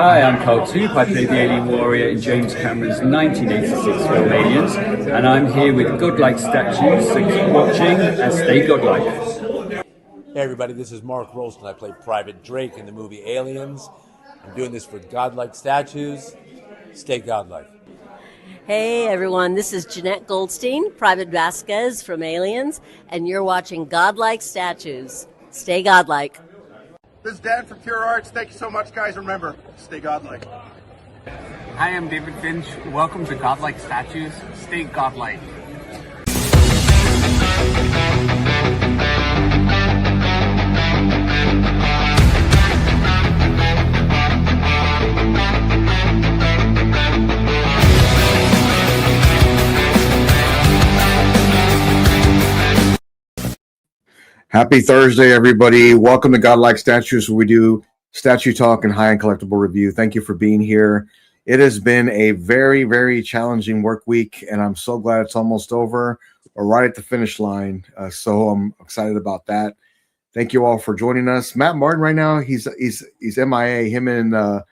Hi, I'm Carl Toop. I played the alien warrior in James Cameron's 1986 film Aliens, and I'm here with Godlike statues, so keep watching and stay godlike. Hey everybody, this is Mark Rolston. I played Private Drake in the movie Aliens. I'm doing this for Godlike statues. Stay godlike. Hey everyone, this is Jeanette Goldstein, Private Vasquez from Aliens, and you're watching Godlike Statues. Stay godlike. This is Dan from Pure Arts. Thank you so much, guys. Remember, stay godlike. Hi, I'm David Finch. Welcome to Godlike Statues. Stay godlike. Happy Thursday, everybody. Welcome to Godlike Statues, where we do statue talk and high-end collectible review. Thank you for being here. It has been a very, very challenging work week, and I'm so glad it's almost over. We're right at the finish line, so I'm excited about that. Thank you all for joining us. Matt Martin right now, he's MIA. Him and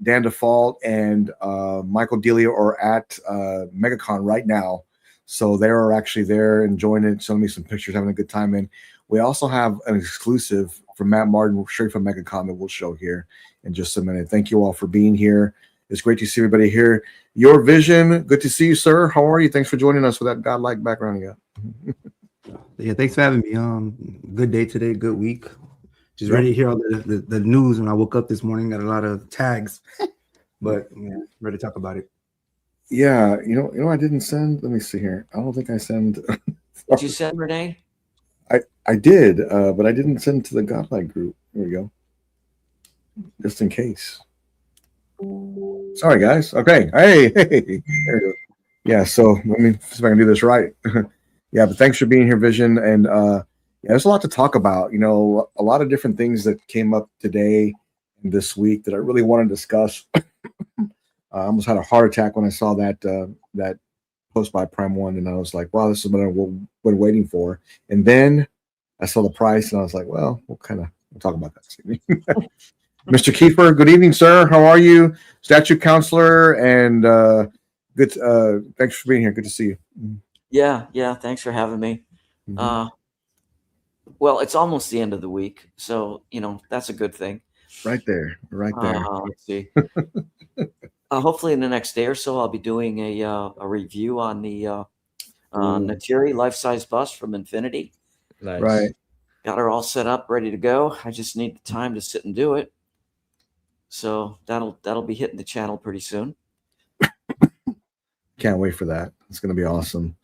Dan Default and Michael Delia are at MegaCon right now. So they are actually there enjoying it, showing me some pictures, having a good time. And we also have an exclusive from Matt Martin, straight from MegaCon, that we'll show here in just a minute. Thank you all for being here. It's great to see everybody here. Your Vision, good to see you, sir. How are you? Thanks for joining us with that godlike background you got. Yeah, thanks for having me. Good day today, good week. Just ready to hear all the news. When I woke up this morning, got a lot of tags, but yeah, ready to talk about it. Yeah, you know, I didn't send. Let me see here. I don't think I send. Did you send, Renee? I did, but I didn't send to the Godlike group. Here we go. Just in case. Sorry, guys. Okay. Hey. There we go. Yeah. So let me see if I can do this right. Yeah, but thanks for being here, Vision. And yeah, there's a lot to talk about. You know, a lot of different things that came up today and this week that I really want to discuss. I almost had a heart attack when I saw that post by Prime One, and I was like, "Wow, this is what I've been waiting for." And then I saw the price, and I was like, "Well, we'll talk about that." Mr. Kiefer, good evening, sir. How are you? Statue counselor, and good. Thanks for being here. Good to see you. Yeah. Thanks for having me. Mm-hmm. Well, it's almost the end of the week, so that's a good thing. Right there. Let's see. Hopefully in the next day or so, I'll be doing a review on the Natiri life-size bust from Infinity. Nice. Right. Got her all set up, ready to go. I just need the time to sit and do it. So that'll be hitting the channel pretty soon. Can't wait for that. It's going to be awesome.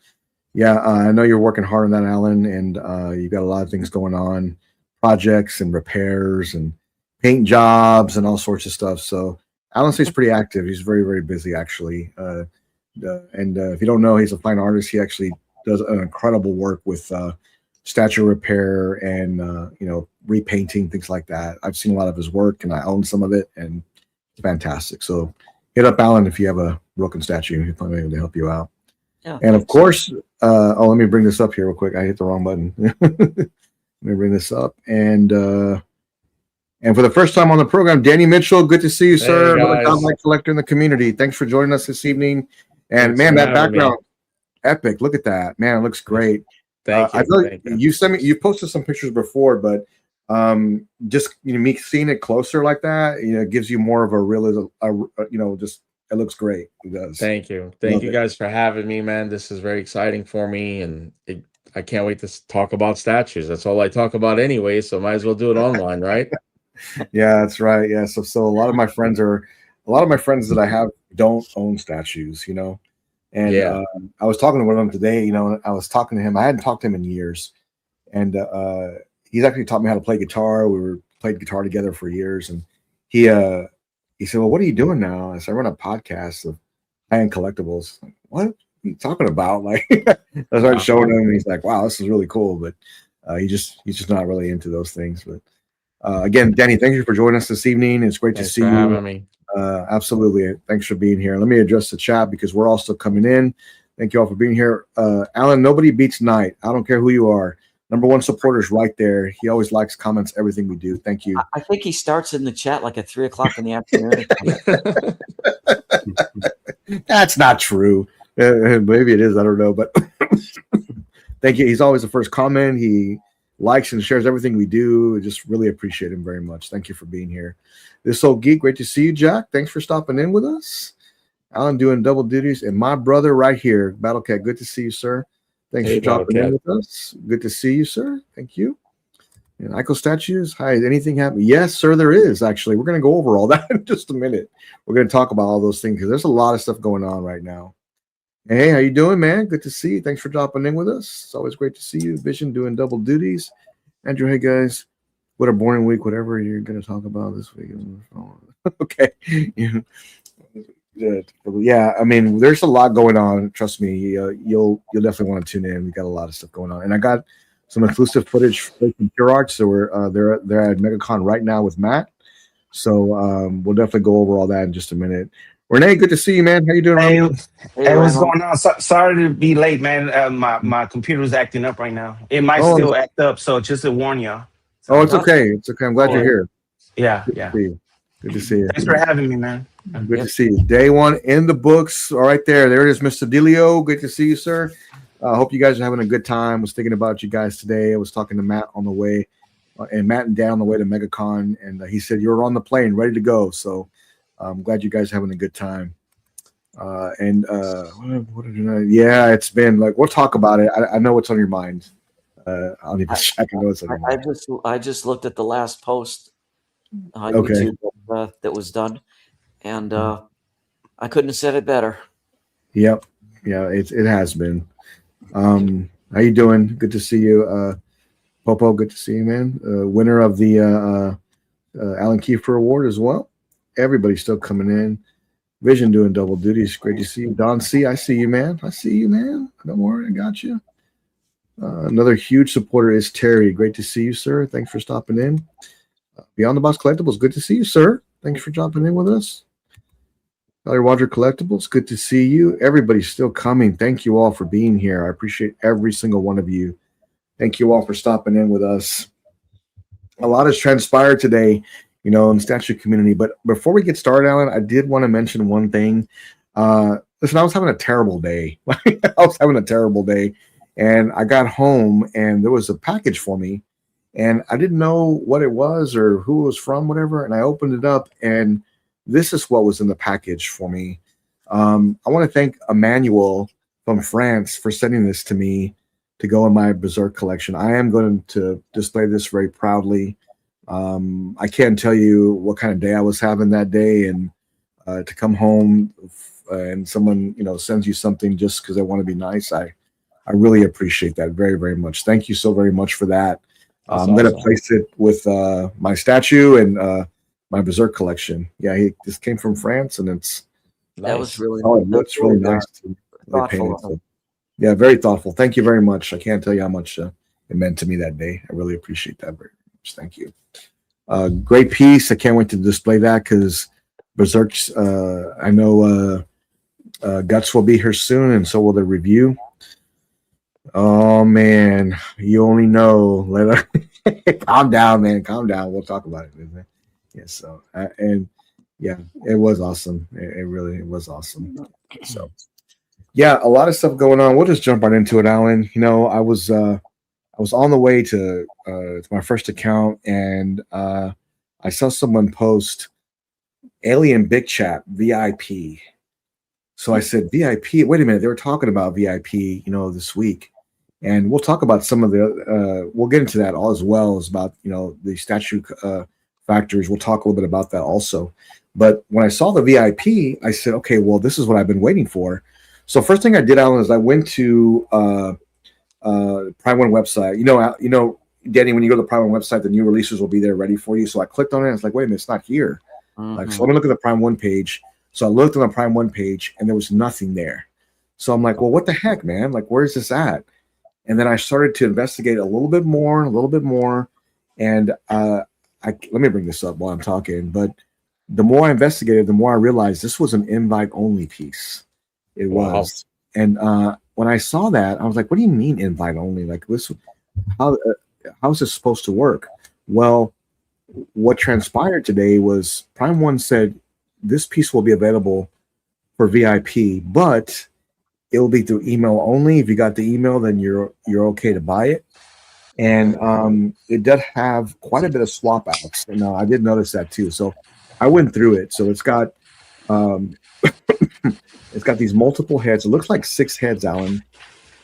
Yeah, I know you're working hard on that, Alan, and you've got a lot of things going on, projects and repairs and paint jobs and all sorts of stuff. So Alan stays pretty active. He's very, very busy, actually. And if you don't know, he's a fine artist. He actually does an incredible work with statue repair and repainting, things like that. I've seen a lot of his work, and I own some of it, and it's fantastic. So hit up Alan if you have a broken statue. He'll probably be able to help you out. Yeah, and of course, let me bring this up here real quick. I hit the wrong button. Let me bring this up. And for the first time on the program, Danny Mitchell, good to see you, sir. Another Godlike collector in the community. Thanks for joining us this evening. And man, that background, epic. Look at that, man. It looks great. Thank you. I know you sent me. You posted some pictures before, but just me seeing it closer like that, it gives you more of a real, just it looks great. It does. Thank you. Thank you guys for having me, man. This is very exciting for me, and I can't wait to talk about statues. That's all I talk about anyway, so might as well do it online, right? Yeah, that's right. Yeah, so a lot of my friends that I have don't own statues, and yeah. I was talking to one of them today. I was talking to him. I hadn't talked to him in years, and he's actually taught me how to play guitar. We played guitar together for years, and he said, "Well, what are you doing now?" I said, "I run a podcast of high-end collectibles." Like, what are you talking about? Like, I started showing him, and he's like, "Wow, this is really cool," but he's just not really into those things, but. Again, Danny, thank you for joining us this evening. It's great to see you. Having me. Absolutely. Thanks for being here. Let me address the chat because we're all still coming in. Thank you all for being here. Alan, nobody beats Knight. I don't care who you are. #1 supporters right there. He always likes, comments everything we do. Thank you. I think he starts in the chat like at 3 o'clock in the afternoon. That's not true. Maybe it is. I don't know. But thank you. He's always the first comment. He likes and shares everything we do. I just really appreciate him very much. Thank you for being here. This old geek, great to see you, Jack. Thanks for stopping in with us. Alan doing double duties, and my brother right here, Battle Cat. Good to see you, sir. Thanks for dropping in with us. Good to see you, sir. Thank you. And Ico Statues, hi. Anything happen? Yes, sir, there is actually. We're going to go over all that in just a minute. We're going to talk about all those things because there's a lot of stuff going on right now. Hey, how you doing, man? Good to see you. Thanks for dropping in with us. It's always great to see you. Vision doing double duties. Andrew, hey guys, what a boring week, whatever you're going to talk about this week. Okay. Yeah, I mean, there's a lot going on. Trust me, you'll definitely want to tune in. We got a lot of stuff going on, and I got some exclusive footage from Pure Arts. So they're at MegaCon right now with Matt. So we'll definitely go over all that in just a minute. Renee, good to see you, man. How you doing? Hey, what's going on? Sorry to be late, man. My computer's acting up right now. It might still act up, so just to warn y'all. So, it's okay. It's okay. I'm glad you're here. Yeah, Good to see you. Thanks for having me, man. Good to see you. Day one in the books. All right, there it is, Mr. Delio. Good to see you, sir. I hope you guys are having a good time. I was thinking about you guys today. I was talking to Matt on the way, and Matt and Dan on the way to MegaCon, and he said you're on the plane, ready to go. So I'm glad you guys are having a good time. Yeah, it's been like, we'll talk about it. I know what's on your mind. I'll need to check. I know what's on your mind. I just looked at the last post on Okay. YouTube that was done, and I couldn't have said it better. Yep. Yeah, it has been. How you doing? Good to see you. Popo, good to see you, man. Winner of the Alan Kiefer Award as well. Everybody's still coming in. Vision doing double duties. Great to see you. Don C, I see you, man. I see you, man. Don't worry, I got you. Another huge supporter is Terry. Great to see you, sir. Thanks for stopping in. Beyond the Box Collectibles, good to see you, sir. Thanks for dropping in with us. Valerie Roger Collectibles, good to see you. Everybody's still coming. Thank you all for being here. I appreciate every single one of you. Thank you all for stopping in with us. A lot has transpired today, in the statue community. But before we get started, Alan, I did want to mention one thing. Listen, I was having a terrible day. And I got home and there was a package for me. And I didn't know what it was or who it was from, whatever. And I opened it up and this is what was in the package for me. I want to thank Emmanuel from France for sending this to me to go in my Berserk collection. I am going to display this very proudly. I can't tell you what kind of day I was having that day, and to come home and someone, sends you something just because I want to be nice. I really appreciate that very, very much. Thank you so very much for that. I'm going to place it with my statue and my Berserk collection. Yeah, this came from France, and it's that was really it's really nice. Thoughtful. Yeah, very thoughtful. Thank you very much. I can't tell you how much it meant to me that day. I really appreciate that very much. Thank you. Great piece. I can't wait to display that because Berserk's. I know Guts will be here soon, and so will the review. Oh man, you only know. Calm down, man. Calm down. We'll talk about it. Yeah. So and yeah, it was awesome. It really was awesome. So yeah, a lot of stuff going on. We'll just jump right into it, Alan. I was on the way to my first account, and I saw someone post Alien Big Chat VIP. So I said VIP. Wait a minute, they were talking about VIP, this week, and we'll talk about some of the. We'll get into that all as well as about the statue factors. We'll talk a little bit about that also. But when I saw the VIP, I said, okay, well, this is what I've been waiting for. So first thing I did, Alan, is I went to Prime One website. Danny, when you go to the Prime One website, the new releases will be there ready for you. So I clicked on it. And it's like, wait a minute, it's not here. Mm-hmm. So let me look at the Prime One page. So I looked on the Prime One page, and there was nothing there. So I'm like, well, what the heck, man? Like, where is this at? And then I started to investigate a little bit more. And let me bring this up while I'm talking. But the more I investigated, the more I realized this was an invite-only piece. It was. And when I saw that, I was like, what do you mean invite-only? Like, this, how's this supposed to work? Well, what transpired today was Prime One said this piece will be available for VIP, but it will be through email only. If you got the email, then you're okay to buy it. And it does have quite a bit of swap outs. And I did notice that too. So I went through it. So it's got it's got these multiple heads. It looks like 6 heads, Alan.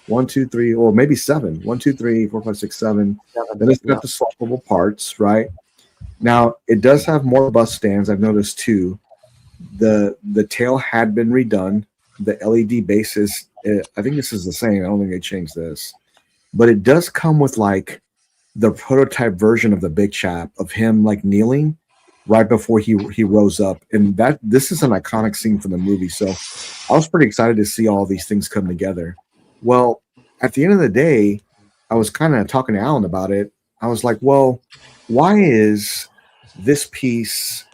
1, 2, 3, or maybe 7. 1, 2, 3, 4, 5, 6, 7. Then it's got the swappable parts, right? Now it does have more bus stands. I've noticed too. The tail had been redone. The LED bases, I think this is the same. I don't think they changed this, but it does come with like the prototype version of the big chap of him like kneeling right before he rose up, and this is an iconic scene from the movie. So I was pretty excited to see all these things come together. Well, at the end of the day, I was kind of talking to Alan about it. I was like, well, why is this piece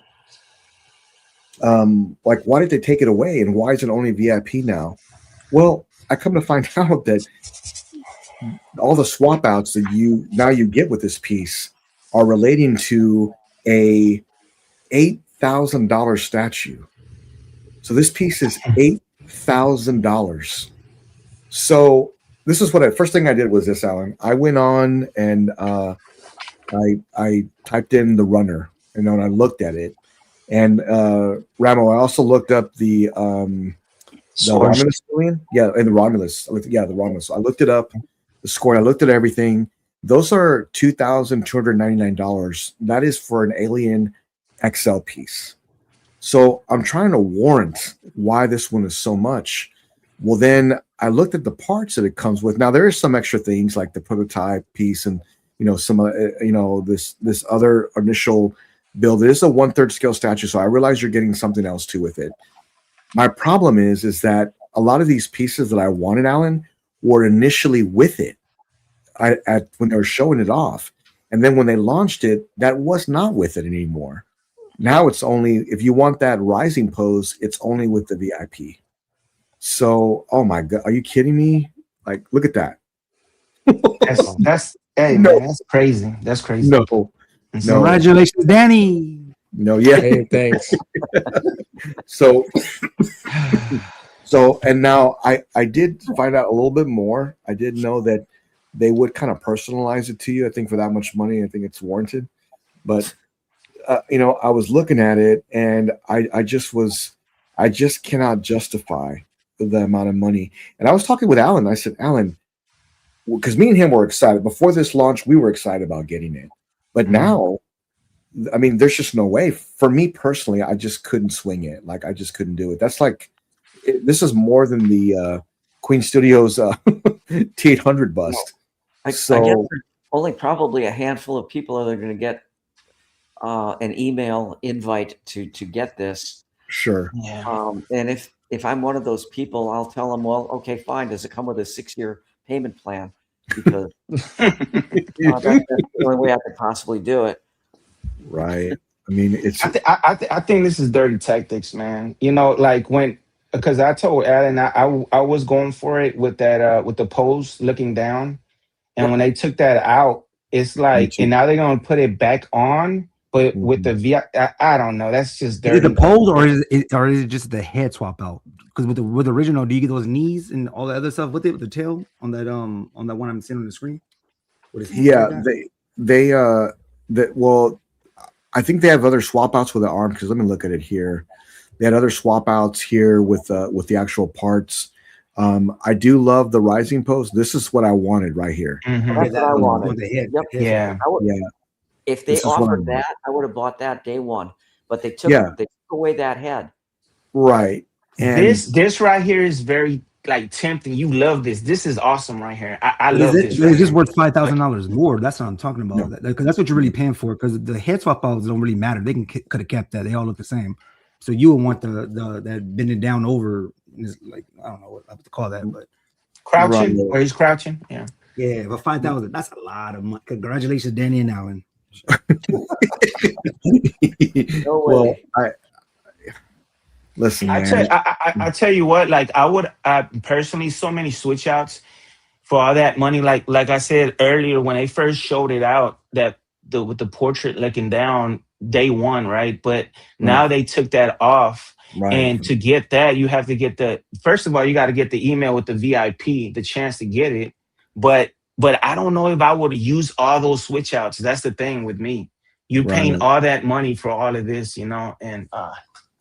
like, why did they take it away, and why is it only VIP now? Well, I come to find out that all the swap outs that you get with this piece are relating to a $8,000 statue. So this piece is $8,000. So this is what first thing I did was this, Alan. I went on and I typed in the runner, and then I looked at it. And Ramo, I also looked up the Romulus million. Yeah, and the Romulus. The Romulus. So I looked it up, the score, and I looked at everything. Those are $2,299. That is for an Alien XL piece. So I'm trying to warrant why this one is so much. Well, then I looked at the parts that it comes with. Now there is some extra things like the prototype piece and some this other initial build. It is a 1/3 scale statue, so I realize you're getting something else too with it. My problem is that a lot of these pieces that I wanted, Alan, were initially with it when they were showing it off, and then when they launched it, that was not with it anymore. Now it's only, if you want that rising pose, it's only with the VIP. So, oh my God, are you kidding me? Like, look at that. That's hey No. man, that's crazy. That's crazy. No. Congratulations, Danny. No, yeah. Hey, thanks. So, and now I did find out a little bit more. I did know that they would kind of personalize it to you. I think for that much money, I think it's warranted. But I was looking at it, and I just cannot justify the amount of money. And I was talking with Alan. I said, Alan, because me and him were excited before this launch. We were excited about getting it, but now, I mean, there's just no way. For me personally, I just couldn't swing it. Like, I just couldn't do it. That's like, this is more than the Queen Studios T800 bust. I guess there's only probably a handful of people that are going to get an email invite to get this. Sure. Yeah. And if I'm one of those people, I'll tell them, well, okay, fine. Does it come with a 6-year payment plan? Because that's the only way I could possibly do it. Right. I mean, it's. I think this is dirty tactics, man. Like because I told Alan I was going for it with that with the pose looking down, and when they took that out, it's like, and now they're gonna put it back on, but with the I don't know. That's just dirty. Is it the pose or is it just the head swap out? Because with the original, do you get those knees and all the other stuff with it, with the tail on that one I'm seeing on the screen? Yeah, well, I think they have other swap outs with the arm, because let me look at it here. They had other swap outs here with the actual parts. I do love the rising pose. This is what I wanted right here. Mm-hmm. That's what I wanted. Yep. Yeah. If they offered that, I would have bought that day one. But they took away that head. Right. And this right here is very like tempting. You love this. This is awesome right here. I love this. It's just worth $5,000 more. That's what I'm talking about. Because that's what you're really paying for. Because the head swap outs don't really matter. They could have kept that. They all look the same. So you would want the that bending down over, like, I don't know what I have to call that, but crouching, where he's crouching. Yeah, but 5,000. That's a lot of money. Congratulations, Danny and Alan. No way. Well, listen, I tell you what, like I personally, so many switch outs for all that money. Like I said earlier, when they first showed it out, that the with the portrait looking down day one, right? But Right. now they took that off. Right. And to get that, you have to get the first of all, you got to get the email with the VIP, the chance to get it. But I don't know if I would use all those switch outs. That's the thing with me. You're paying Right. all that money for all of this, and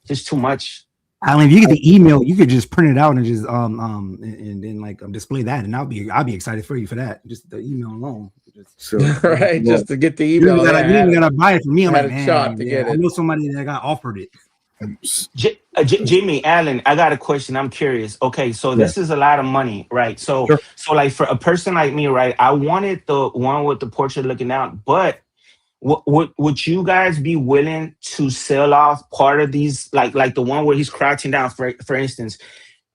just too much. I mean, if you get the email, you could just print it out and just and then like display that, and I'll be excited for you for that. Just the email alone. So Right, well, just to get the You email. gotta, Yeah, you gotta buy it for me. I'm had like, a man, shot to yeah, get I it. know somebody that got offered it. Jimmy Allen, I got a question. I'm curious. Okay, so yeah, this is a lot of money, right? So, sure. so like for a person like me, right? I wanted the one with the portrait looking out, but would you guys be willing to sell off part of these, like the one where he's crouching down, for instance?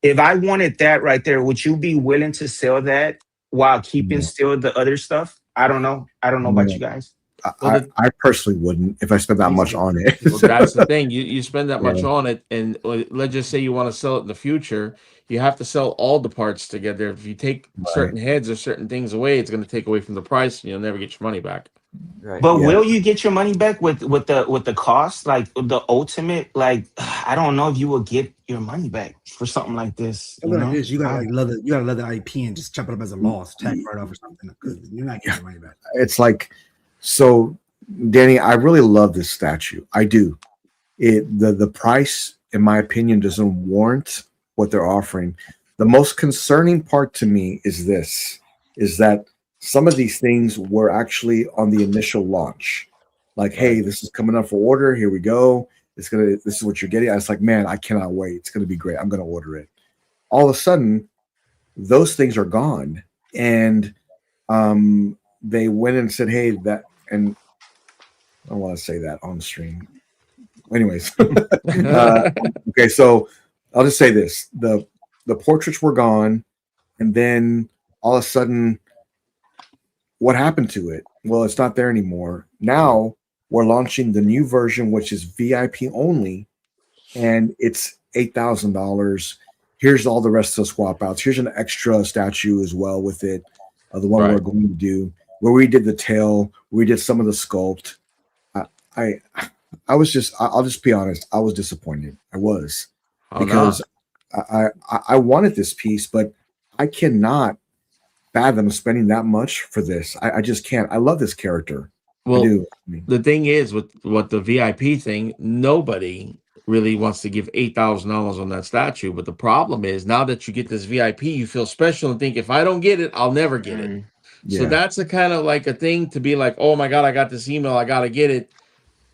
If I wanted that right there, would you be willing to sell that while keeping No, still the other stuff? I don't know. I don't know about no. you guys. Well, I personally wouldn't if I spent that much on it. Well, that's the thing. You spend that much Yeah. on it, and let's just say you want to sell it in the future, you have to sell all the parts together. If you take Right. certain heads or certain things away, it's going to take away from the price, and you'll never get your money back. Right. But Yeah. will you get your money back with the cost, like the ultimate? Like, I don't know if you will get your money back for something like this. Something like this, you gotta let the IP and just chop it up as a loss, tax write off or something, because you're not getting your money back. It's like, so Danny, I really love this statue. I do. The price, in my opinion, doesn't warrant what they're offering. The most concerning part to me is this: is that some of these things were actually on the initial launch. Like, hey, this is coming up for order. Here we go. This is what you're getting. I was like, man, I cannot wait. It's gonna be great. I'm gonna order it. All of a sudden, those things are gone, and they went and said, hey, that, and I don't want to say that on stream. Anyways, okay, so I'll just say this: the portraits were gone, and then all of a sudden, what happened to it? Well, it's not there anymore. Now we're launching the new version, which is VIP only, and it's $8,000. Here's all the rest of the swap outs. Here's an extra statue as well with it, the one we're going to do, where we did the tail, we did some of the sculpt. I'll just be honest. I was disappointed. I was, because I wanted this piece, but I cannot fathom spending that much for this. I just can't. I love this character. Well, I do. the thing is with the VIP thing, nobody really wants to give $8,000 on that statue. But the problem is, now that you get this VIP, you feel special and think, if I don't get it, I'll never get it. So Yeah. that's a kind of like a thing to be like, oh my God, I got this email, I got to get it.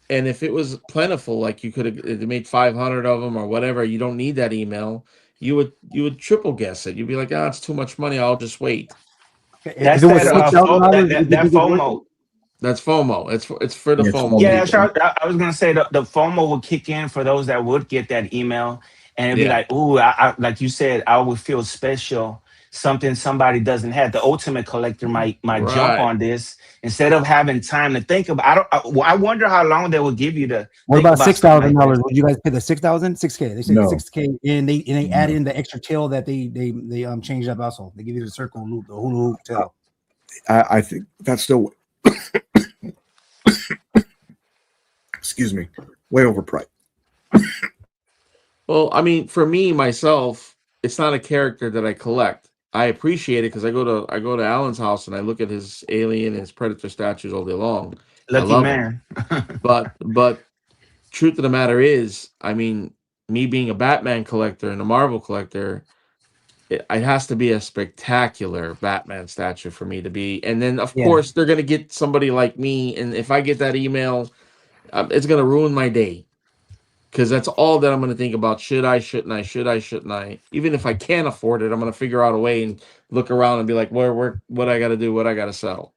And if it was plentiful, like you could have made 500 of them or whatever, you don't need that email. You would triple guess it. You'd be like, it's too much money. I'll just wait. That's If it was that $6,000, that FOMO. That's FOMO. It's for the Yeah, FOMO. Yeah, people. I was gonna say the FOMO would kick in for those that would get that email, and it'd be Yeah. like, ooh, I like you said, I would feel special. Something somebody doesn't have. The ultimate collector might jump Right. on this instead of having time to think about. I wonder how long they will give you to. What think about about something like $6,000? that. Would you guys pay the 6,000? 6K. They said No. 6K, and they add in the extra tail that they changed up also. They give you the circle loop, the hula hoop tail. I think that's still excuse me, way overpriced. Well, I mean, for me myself, it's not a character that I collect. I appreciate it because I go to Alan's house and I look at his alien and his predator statues all day long. I Lucky love them. man. But truth of the matter is, I mean, me being a Batman collector and a Marvel collector, it has to be a spectacular Batman statue for me to be. And then, of Yeah. course, they're going to get somebody like me. And if I get that email, it's going to ruin my day. Because that's all that I'm going to think about. Should I, shouldn't I? Should I, shouldn't I? Even if I can't afford it, I'm going to figure out a way and look around and be like, what I got to do, what I got to sell.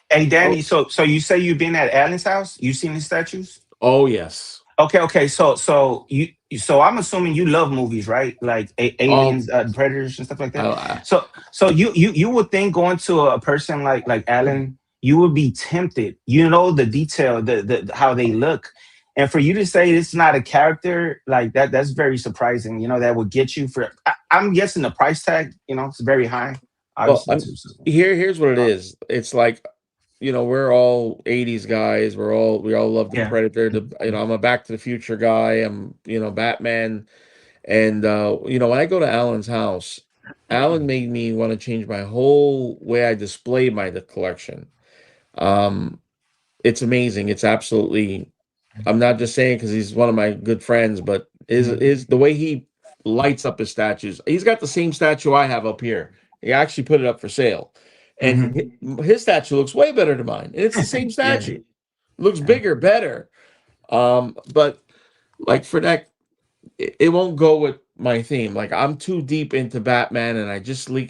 Hey, Danny. So you say you've been at Allen's house? You seen his statues? Oh, yes. Okay. So I'm assuming you love movies, right? Like aliens, predators, and stuff like that. So you would think going to a person like Alan, you would be tempted. You know the detail, the how they look, and for you to say it's not a character like that, that's very surprising. That would get you for. I'm guessing the price tag. It's very high. obviously too. So. Here's what it is. It's like, we're all 80s guys. We all love the Predator. I'm a Back to the Future guy. I'm, Batman. And when I go to Alan's house, Alan made me want to change my whole way I display my collection. It's amazing. It's absolutely. I'm not just saying because he's one of my good friends, but is the way he lights up his statues. He's got the same statue I have up here. He actually put it up for sale, and his statue looks way better than mine. And it's the same statue. Looks bigger, better. But like for that, it won't go with my theme. Like I'm too deep into Batman, and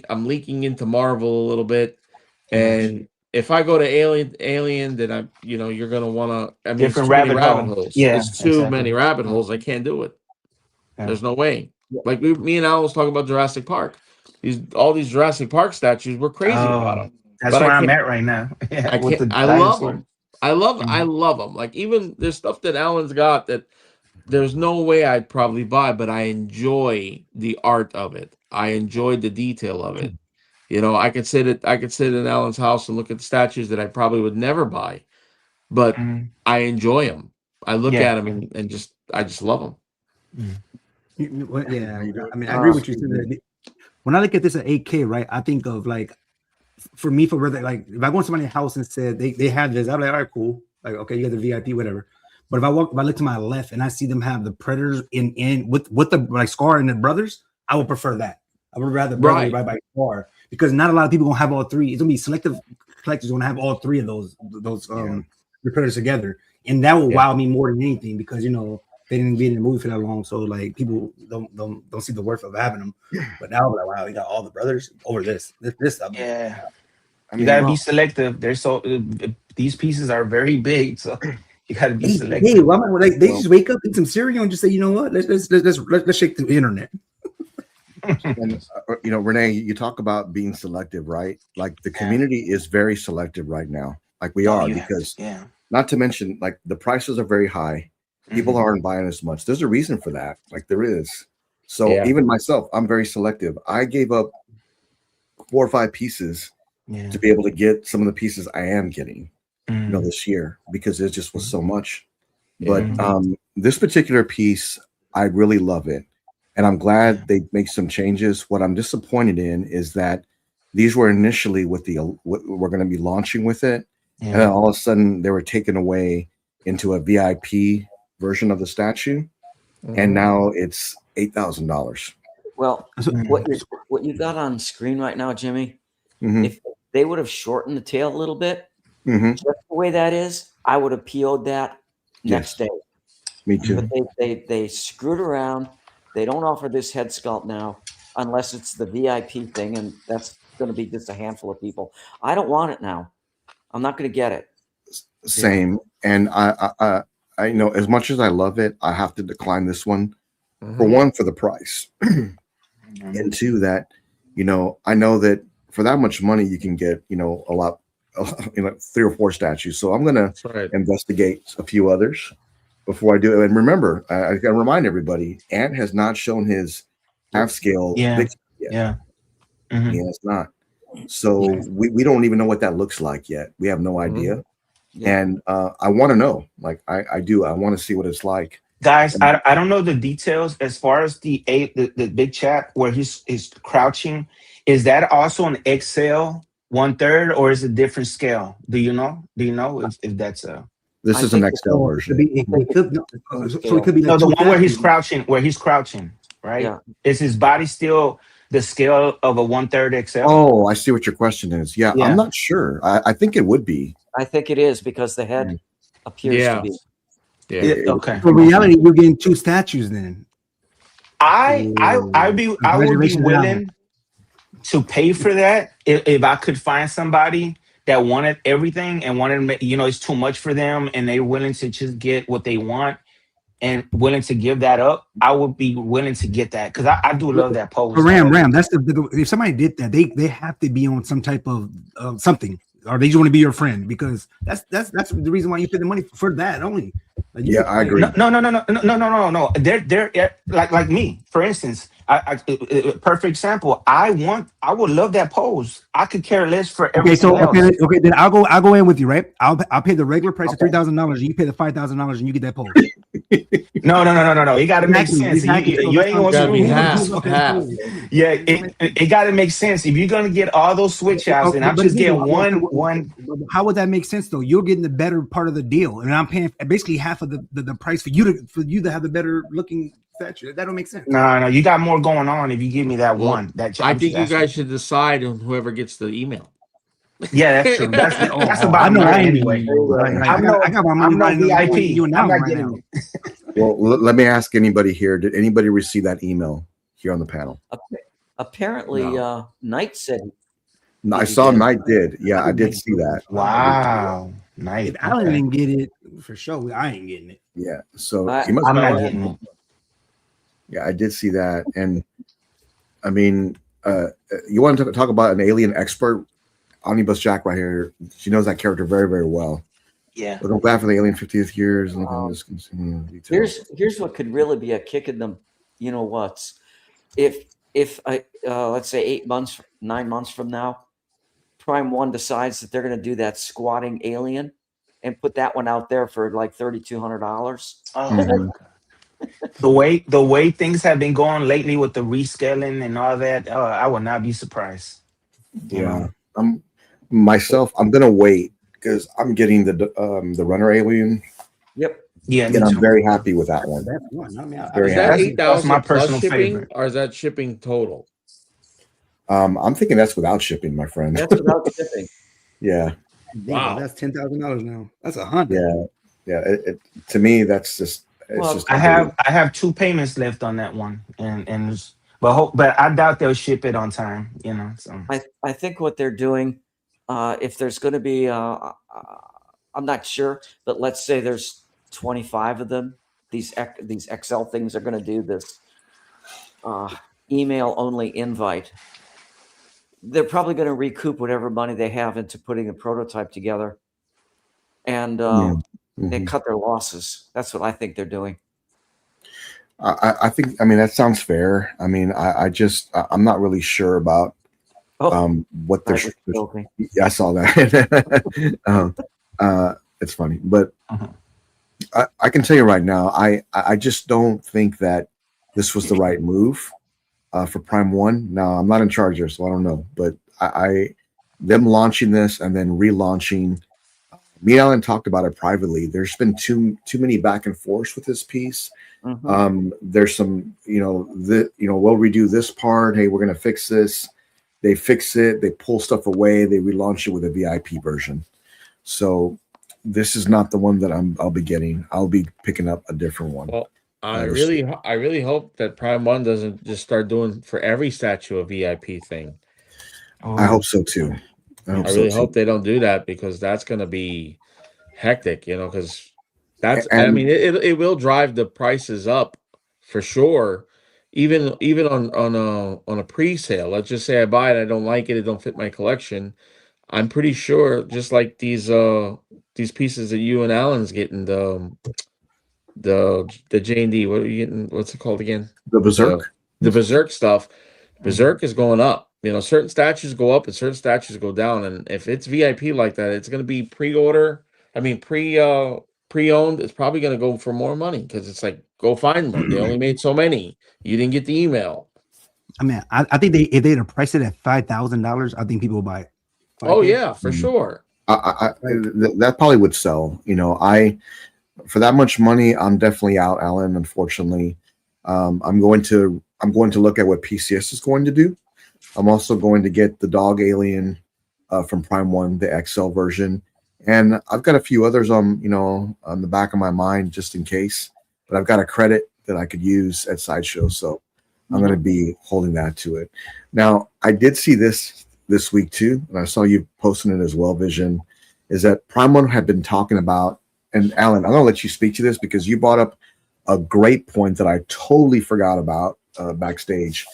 I'm leaking into Marvel a little bit, and if I go to Alien, then you're gonna wanna. I mean, Different it's too many rabbit hole. holes. Yeah, it's too many rabbit holes. I can't do it. There's no way. Like me and Al was talking about Jurassic Park. All these Jurassic Park statues, we're crazy about them. That's But where I'm at right now. I can't. I love them. I love them. Like even there's stuff that Alan's got that there's no way I'd probably buy, but I enjoy the art of it. I enjoy the detail of it. I could sit in Alan's house and look at the statues that I probably would never buy, but I enjoy them. I look at them and I just love them. Yeah, I mean, I agree with you. When I look at this at 8K, right, I think of like, for me, like if I go to somebody's house and said they have this, I'm like, all right, cool. Like, okay, you got the VIP, whatever. But if I look to my left and I see them have the Predators in with the like Scar and the brothers, I would prefer that. I would rather brother right by Scar because not a lot of people gonna have all three. It's gonna be selective collectors gonna have all three of those Predators together, and that will wow me more than anything because they didn't be in the movie for that long, so like people don't see the worth of having them. But now I'm like, wow, you got all the brothers over this stuff. Yeah, I mean, you gotta be selective. They're these pieces are very big, so. You gotta be selective. Hey, they just wake up, eat some cereal, and just say, you know what? Let's shake the internet. And Renee, you talk about being selective, right? Like the community is very selective right now. Like we are because not to mention like the prices are very high. People aren't buying as much. There's a reason for that. Like there is. So even myself, I'm very selective. I gave up 4 or 5 pieces to be able to get some of the pieces I am getting. This year because it just was so much. But this particular piece, I really love it. And I'm glad they make some changes. What I'm disappointed in is that these were initially what we're going to be launching with it. And then all of a sudden they were taken away into a VIP version of the statue. And now it's $8,000. Well, what you got on screen right now, Jimmy, if they would have shortened the tail a little bit, just the way that is, I would have PO'd that next day. Me too. But they screwed around. They don't offer this head sculpt now unless it's the VIP thing, and that's going to be just a handful of people. I don't want it now. I'm not going to get it. Same. And I as much as I love it, I have to decline this one. For one, for the price. And two, that I know that for that much money you can get a lot. 3 or 4 statues. So I'm going to investigate a few others before I do it. And remember, I got to remind everybody, Ant has not shown his half scale yet. He has not. So we don't even know what that looks like yet. We have no idea. And I want to know. Like I do. I want to see what it's like. Guys, I don't know the details as far as the big chap where he's crouching. Is that also an XL 1/3 or is it a different scale? Do you know? If that's a? This is an XL version. It could be the one where he's crouching, right? Yeah. Is his body still the scale of a 1/3 XL? Oh, I see what your question is. Yeah. I'm not sure. I think it would be. I think it is because the head appears to be. Yeah. Okay. For reality, you're getting 2 statues then. I would be willing to pay for that if I could find somebody that wanted everything and wanted to it's too much for them and they're willing to just get what they want and willing to give that up. I would be willing to get that because I do love that pose. Ram, that's if somebody did that, they have to be on some type of something, or they just want to be your friend because that's the reason why you pay the money for that only. Like I agree. No. They're like me, for instance. Perfect example. I would love that pose. I could care less for Okay, everything so else. okay, then I'll go in with you, right? I'll pay the regular price of $3,000. You pay the $5,000, and you get that pose. No. It got to make Exactly, sense. exactly. So You that's ain't what I'm gonna Gotta saying. be screw me. half, half. Yeah, it got to make sense. If you're gonna get all those switch outs, and I'm But just again, getting one. how would that make sense though? You're getting the better part of the deal, and I'm paying basically half of the price for you to have the better looking statue. That don't make sense. No, you got more going on if you give me that Well, one. I I'm just think you asking. guys should decide on whoever gets the email. Yeah, that's true. That's the I bottom know line I ain't anyway. getting it. Like, I got my money I'm no riding on VIP. you and I'm Alan not right getting now. it. Well, let me ask anybody here. Did anybody receive that email here on the panel? Apparently, Knight said. No, I Did you saw get it? Knight did. Yeah, I did see that. Wow, nice. If Alan didn't get it, for sure, I ain't getting it. Yeah, so I- he must I'm have. not getting it. Yeah, I did see that, and I mean, you want to talk about an alien expert? Omnibus Jack right here. She knows that character very, very well. Yeah. But I'm glad for the alien 50th years. And Here's what could really be a kick in the, you know what's, if I let's say 9 months from now, Prime One decides that they're going to do that squatting alien and put that one out there for like $3,200. Oh, the way things have been going lately with the rescaling and all that, I would not be surprised. Yeah, I'm gonna wait because I'm getting the runner alien. Yep. Yeah, and I'm very happy with that one. Very Is that happy. 8,000 my plus personal shipping, favorite. or is that shipping total? I'm thinking that's without shipping, my friend. That's without shipping. Yeah. Wow, that's $10,000 now. That's $100. Yeah. To me, that's just. It's just. I have 2 payments left on that one, but I doubt they'll ship it on time. You know, so I think what they're doing, if there's going to be, I'm not sure, but let's say there's 25 of them. These XL things are going to do this email only invite. They're probably going to recoup whatever money they have into putting a prototype together, and they cut their losses. That's what I think they're doing. I think. I mean, that sounds fair. I mean, I'm not really sure about what they're. Yeah, I saw that. It's funny, but I can tell you right now, I just don't think that this was the right move for Prime One. Now, I'm not in charge here, so I don't know, but them launching this and then relaunching. Me and Alan talked about it privately. There's been too many back and forth with this piece. There's some, we'll redo this part. Hey, we're gonna fix this. They fix it. They pull stuff away. They relaunch it with a VIP version. So this is not the one that I'll be getting. I'll be picking up a different one. Well, I really hope that Prime One doesn't just start doing for every statue a VIP thing. I hope so too. I really hope they don't do that, because that's going to be hectic, because that's, I mean, it will drive the prices up for sure. Even on a pre-sale, let's just say I buy it, I don't like it, it don't fit my collection. I'm pretty sure, just like these pieces that you and Alan's getting, the J&D, what are you getting? What's it called again? The Berserk. The Berserk stuff. Berserk is going up. Certain statues go up and certain statues go down. And if it's VIP like that, it's going to be pre-owned. It's probably going to go for more money, because it's like, go find one. They only made so many. You didn't get the email. I mean, I think if they'd have priced it at $5,000, I think people would buy it. Oh yeah, for sure. That probably would sell. For that much money, I'm definitely out, Alan. Unfortunately, I'm going to look at what PCS is going to do. I'm also going to get the dog alien from Prime One, the XL version, and I've got a few others on the back of my mind just in case. But I've got a credit that I could use at Sideshow, so I'm going to be holding that to it. Now, I did see this week too, and I saw you posting it as well, Vision, is that Prime One had been talking about, and Alan, I'm going to let you speak to this because you brought up a great point that I totally forgot about backstage,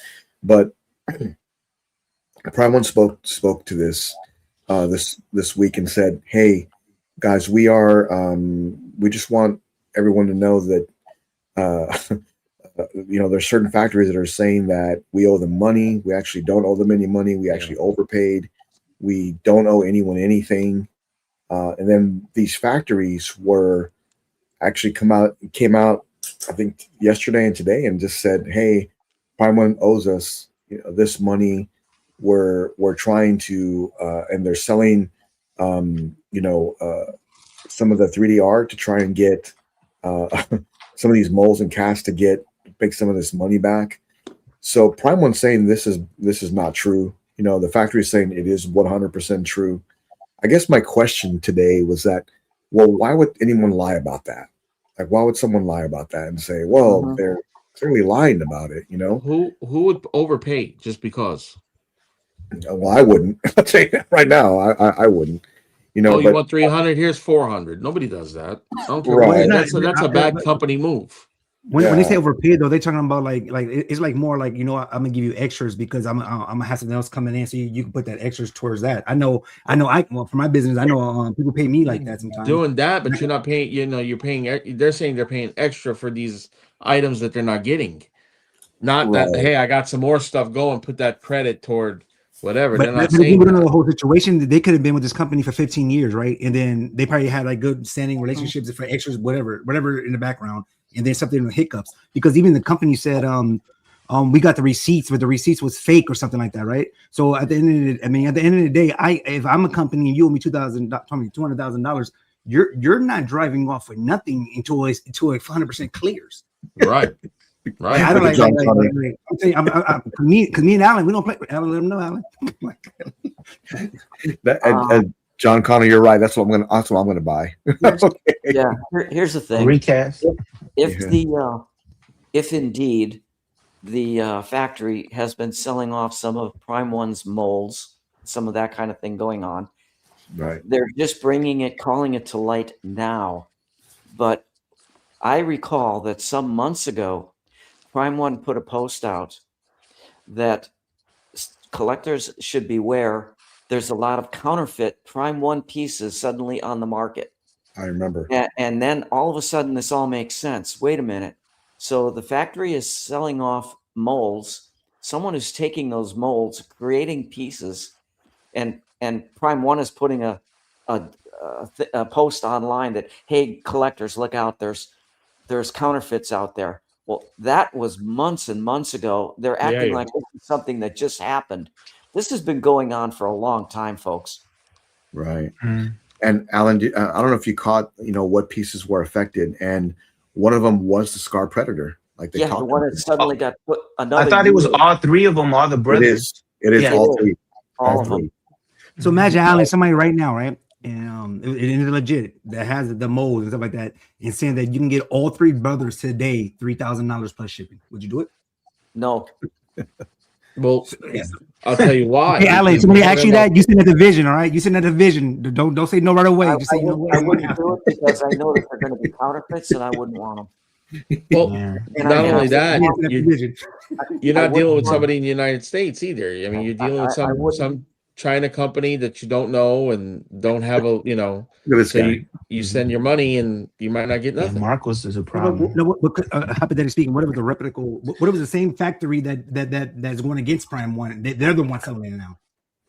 but Prime One spoke to this this week and said, "Hey guys, we just want everyone to know that there's certain factories that are saying that we owe them money. We actually don't owe them any money. We actually overpaid. We don't owe anyone anything. And then these factories were actually came out, I think yesterday and today, and just said, "Hey, Prime One owes us this money. We're trying to, and they're selling, some of the 3D art to try and get some of these molds and casts to make some of this money back." So Prime One's saying this is not true. The factory is saying it is 100% true. I guess my question today was that, well, why would anyone lie about that? Like, why would someone lie about that and say, well, they're clearly lying about it? Who would overpay just because? Well, I wouldn't. I'll tell you that right now. I wouldn't. You want 300? Here's 400. Nobody does that. I don't care. Right. That's a bad company move. When they say overpaid, though, they're talking about like it's like more like, I'm gonna give you extras because I'm gonna have something else coming in, so you can put that extras towards that. I know. Well, for my business, I know people pay me like that sometimes. Doing that, but you're not paying. You're paying. They're saying they're paying extra for these items that they're not getting. Not that hey, I got some more stuff. Go and put that credit toward whatever. But they're not we saying don't know the whole situation. They could have been with this company for 15 years, right? And then they probably had like good standing relationships for extras, whatever in the background. And then something with hiccups, because even the company said, we got the receipts, but the receipts was fake or something like that, right? So at the end of the day, if I'm a company and you owe me $200,000, you're not driving off with nothing until 100% clears. Right. Right. I don't like I'm saying, because me and Alan, we don't play. Alan, let him know, Alan. John Connor, you're right. That's what I'm gonna buy. Okay. Yeah. Here's the thing. Recast. If indeed the factory has been selling off some of Prime One's molds, some of that kind of thing going on, right? They're just calling it to light now. But I recall that some months ago, Prime One put a post out that collectors should beware. There's a lot of counterfeit Prime One pieces suddenly on the market. I remember. And then all of a sudden, this all makes sense. Wait a minute. So the factory is selling off molds. Someone is taking those molds, creating pieces, and Prime One is putting a post online that, hey, collectors, look out! There's counterfeits out there. Well, that was months and months ago. They're acting like this is something that just happened. This has been going on for a long time, folks. Right. And Alan, I don't know if you caught, what pieces were affected, and one of them was the Scar Predator. Like the one that suddenly got put. I thought it was all three of them, all the brothers. It is all three. All of them. So imagine, Alan, somebody right now, right? And it is legit that has the mold and stuff like that, and saying that you can get all three brothers today, $3,000 plus shipping. Would you do it? No. Well, I'll tell you why. Hey, Alan, somebody ask you that. You sitting at the vision, all right? You sitting at the vision. Don't say no right away. Just say I wouldn't do it because I know that they're going to be counterfeits, and I wouldn't want them. Well, not only that, you're not dealing with somebody in the United States either. I mean, you're dealing with some China company that you don't know and don't have a, so you send your money and you might not get nothing. Marcos is a problem. No, hypothetically speaking, what if the replicable? What if it was the same factory that's going against Prime One? They're the ones selling it now.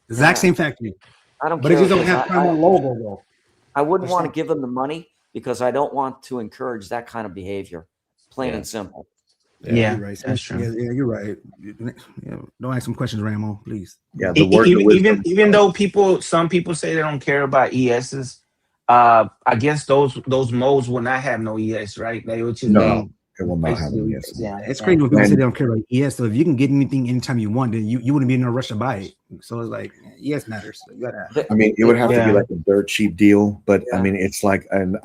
The exact same factory. I don't but care. But it just don't have Prime One logo though. I wouldn't want to give them the money because I don't want to encourage that kind of behavior. Plain and simple. Yeah, you're right. That's true. Yeah, you're right. Don't ask some questions, Ramo, please. Yeah, even though some people say they don't care about ESs, I guess those molds will not have no ES, right? It will not have no ES. Yeah, it's crazy when people say they don't care about ES. So if you can get anything anytime you want, then you wouldn't be in a rush to buy it. So it's like ES matters. So you gotta. I mean, it would have to be like a dirt cheap deal, but I mean, it's like, and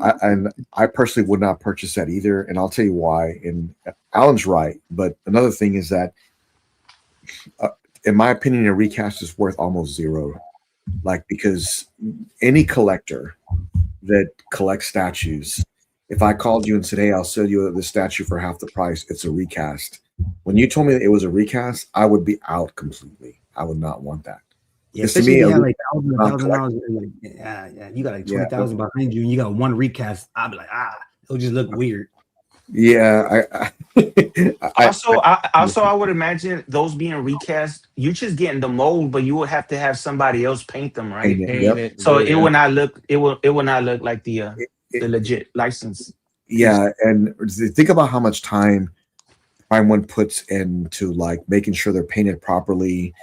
I personally would not purchase that either, and I'll tell you why. And Alan's right, but another thing is that, in my opinion, a recast is worth almost zero. Like, because any collector that collects statues, if I called you and said, "Hey, I'll sell you the statue for half the price," it's a recast. When you told me that it was a recast, I would be out completely. I would not want that. Yeah, especially if you have like $1,000. Yeah, you got like 20,000 behind you, and you got one recast. I'd be like, it'll just look weird. Yeah, I would imagine those being recast. You just getting the mold, but you would have to have somebody else paint them, right? Paint it. So it Yeah. will not look. It will not look like the legit license. Yeah, and think about how much time Prime One puts into like making sure they're painted properly,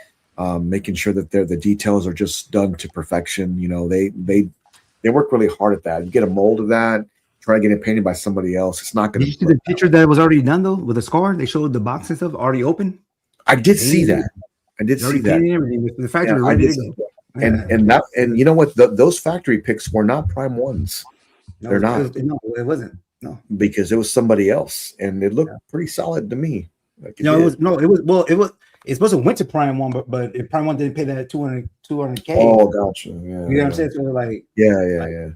making sure that the details are just done to perfection. You know, they work really hard at that. You get a mold of that, try to get it painted by somebody else. It's not going Did to. you see the picture that was already done though with the scar? They showed the box and stuff already open. I did see that. I did see that. Everything. The factory Yeah, ready to go. And you know what? Those factory picks were not Prime Ones. No, They're not. No, it wasn't. No, because it was somebody else, and it looked pretty solid to me. Like it was. It's supposed to went to Prime One, but if Prime One didn't pay that 200K. Oh, gotcha. Yeah, you know what I'm saying? So like, yeah.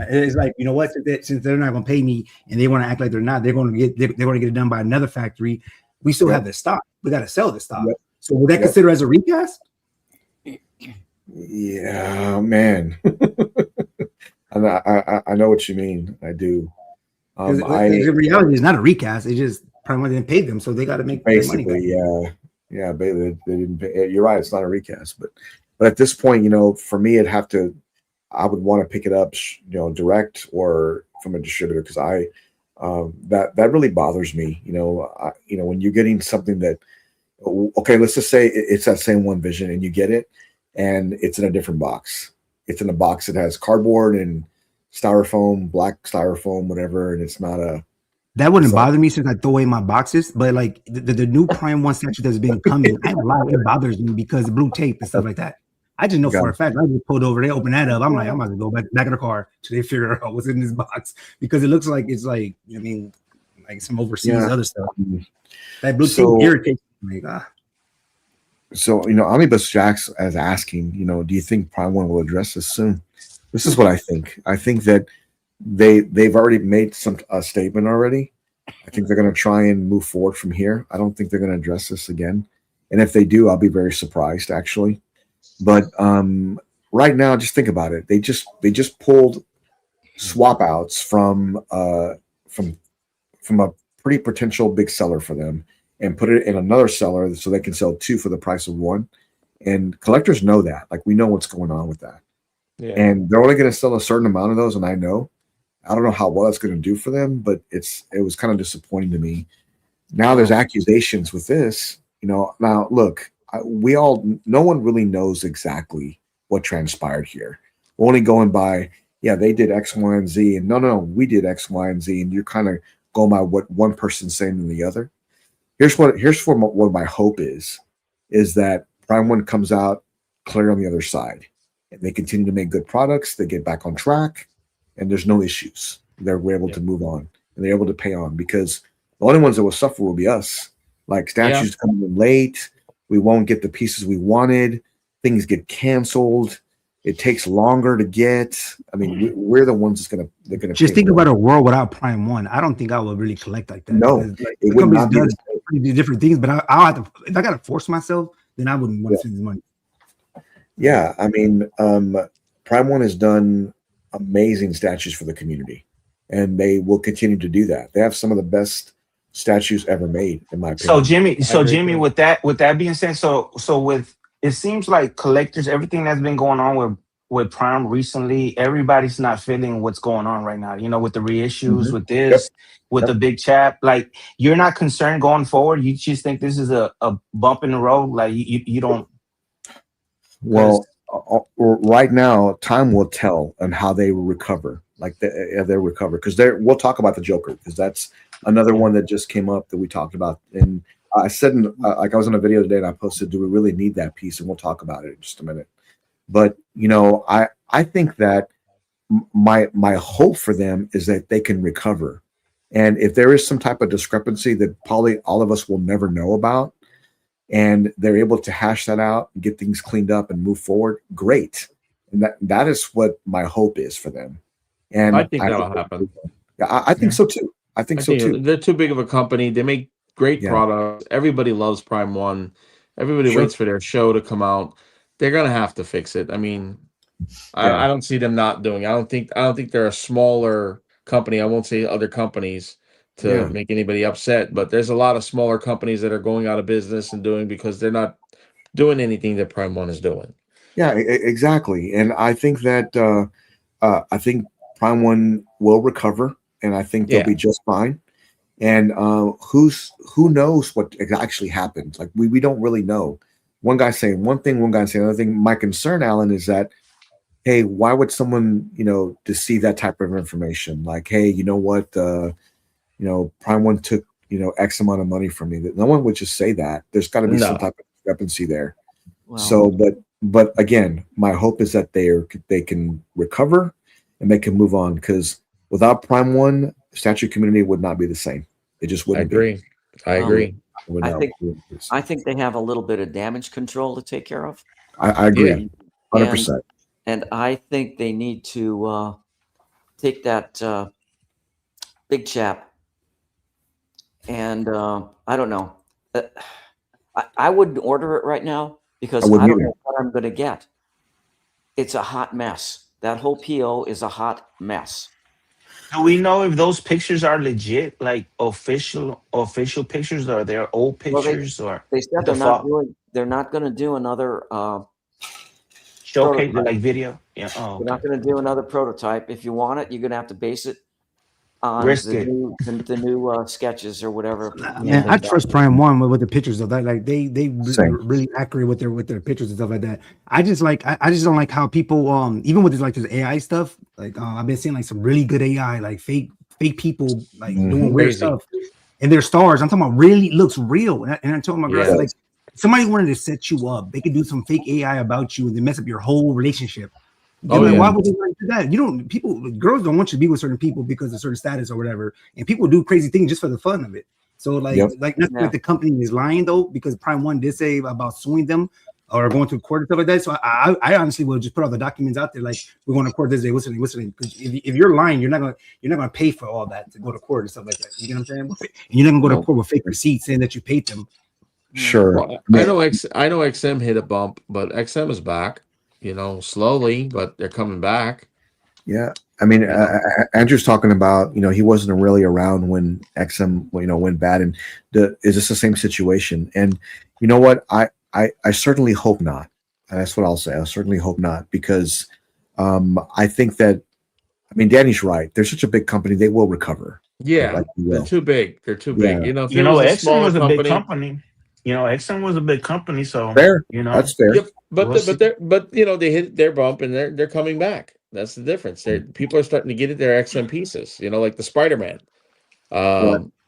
It's like, you know what? Since they're not going to pay me, and they want to act like they're not, they're going to get it done by another factory. We still have the stock. We got to sell the stock. Yep. So would that consider as a recast? Yeah, man. I know what you mean. I do. The reality is not a recast. It's just Prime One didn't pay them, so they got to make basically money. Yeah. They didn't pay. You're right. It's not a recast, but at this point, you know, for me, I would want to pick it up, you know, direct or from a distributor, because that really bothers me. You know, when you're getting something that, okay, let's just say it's that same One Vision, and you get it, and it's in a different box. It's in a box that has cardboard and styrofoam, black styrofoam, whatever, and it's not a. That wouldn't bother me since I throw away my boxes, but like the new Prime One statue that's been coming, I don't lie, it bothers me because the blue tape and stuff like that. I just know for a fact. I just pulled over, they open that up. I'm like, I'm about to go back in the car till they figure out what's in this box, because it looks like it's like, I mean, like some overseas other stuff. That blue tape irritates me. So, you know, Omnibus Jax is asking, you know, do you think Prime One will address this soon? This is what I think. I think that they've already made a statement already. I think they're going to try and move forward from here. I don't think they're going to address this again. And if they do, I'll be very surprised, actually. But right now, just think about it. They just pulled swap outs from a pretty potential big seller for them, and put it in another seller so they can sell two for the price of one. And collectors know that. Like, we know what's going on with that. Yeah. And they're only going to sell a certain amount of those, and I don't know how well that's going to do for them, but it was kind of disappointing to me. Now there's accusations with this. You know, now look, no one really knows exactly what transpired here. We're only going by, they did X, Y, and Z, and no, we did X, Y, and Z, and you're kind of going by what one person's saying than the other. Here's what my hope is that Prime One comes out clear on the other side, and they continue to make good products. They get back on track, and there's no issues. We're able to move on, and they're able to pay on, because the only ones that will suffer will be us. Like, statues coming in late, we won't get the pieces we wanted. Things get canceled. It takes longer to get. I mean, we're the ones they're gonna just think about a world without Prime One. I don't think I would really collect like that. No, it would not be different things. But I'll have to, if I gotta force myself, then I wouldn't want to spend the money. Yeah, I mean, Prime One has done amazing statues for the community, and they will continue to do that. They have some of the best statues ever made, in my opinion. So Jimmy, with that being said, so with, it seems like collectors, everything that's been going on with Prime recently, everybody's not feeling what's going on right now. You know, with the reissues, with this, with the big chap. Like, you're not concerned going forward. You just think this is a bump in the road. Like, you don't. Well, right now, time will tell on how they will recover. Like, they recover, because we'll talk about the Joker, because that's another one that just came up that we talked about. And I said, like, I was on a video today, and I posted, do we really need that piece? And we'll talk about it in just a minute. But, you know, I think that my hope for them is that they can recover. And if there is some type of discrepancy that probably all of us will never know about, and they're able to hash that out and get things cleaned up and move forward, great. And that is what my hope is for them. And I think that'll happen. Yeah, I think so too. I think so too. They're too big of a company. They make great products. Everybody loves Prime One. Everybody waits for their show to come out. They're gonna have to fix it. I mean, I don't see them not doing it. I don't think they're a smaller company. I won't say other companies to make anybody upset, but there's a lot of smaller companies that are going out of business and doing because they're not doing anything that Prime One is doing. Yeah, exactly. And I think that I think Prime One will recover, and I think they'll be just fine. And who knows what actually happened? Like we don't really know. One guy saying one thing, one guy saying another thing. My concern, Alan, is that hey, why would someone deceive that type of information? Like, hey, you know what? Prime One took X amount of money from me. That no one would just say that. There's got to be some type of discrepancy there. Wow. So, but again, my hope is that they can recover and they can move on, because without Prime One, the statue community would not be the same. It just wouldn't. I agree. I think they have a little bit of damage control to take care of. I agree, 100%. And I think they need to take that big chap. And I don't know. I wouldn't order it right now because I don't know what I'm going to get. It's a hot mess. That whole PO is a hot mess. Do we know if those pictures are legit, like official pictures, or they're old pictures? Or they said they're not going to do another showcase, like video. Yeah, they're not going to do another prototype. If you want it, you're going to have to base it on the new sketches or whatever. Man, I trust Prime One with the pictures of that. Like they really accurate with their pictures and stuff like that. I just don't like how people even with this AI stuff. Like I've been seeing like some really good AI, like fake people like doing weird stuff, and their stars. I'm talking about really looks real. And I told my girls like somebody wanted to set you up. They could do some fake AI about you and then mess up your whole relationship. Why would they like do that? Girls don't want you to be with certain people because of certain status or whatever, and people do crazy things just for the fun of it. So like the company is lying though, because Prime One did say about suing them or going to court and stuff like that. So I honestly will just put all the documents out there, like we're going to court this day. What's the name? Because if you're lying, you're not gonna pay for all that to go to court and stuff like that. You get what I'm saying? And you're not gonna go to court with fake receipts saying that you paid them. Sure. Well, I know XM hit a bump, but XM is back. Slowly, but they're coming back. Yeah. I mean, Andrew's talking about, he wasn't really around when XM, went bad. And is this the same situation? And you know what? I certainly hope not. That's what I'll say. I certainly hope not, because I think that, Danny's right. They're such a big company. They will recover. Yeah. They're too big. They're too big. XM was a big company. XM was a big company, so fair. That's fair. Yep. But they hit their bump and they're coming back. That's the difference. People are starting to get at their XM pieces. Like the Spider-Man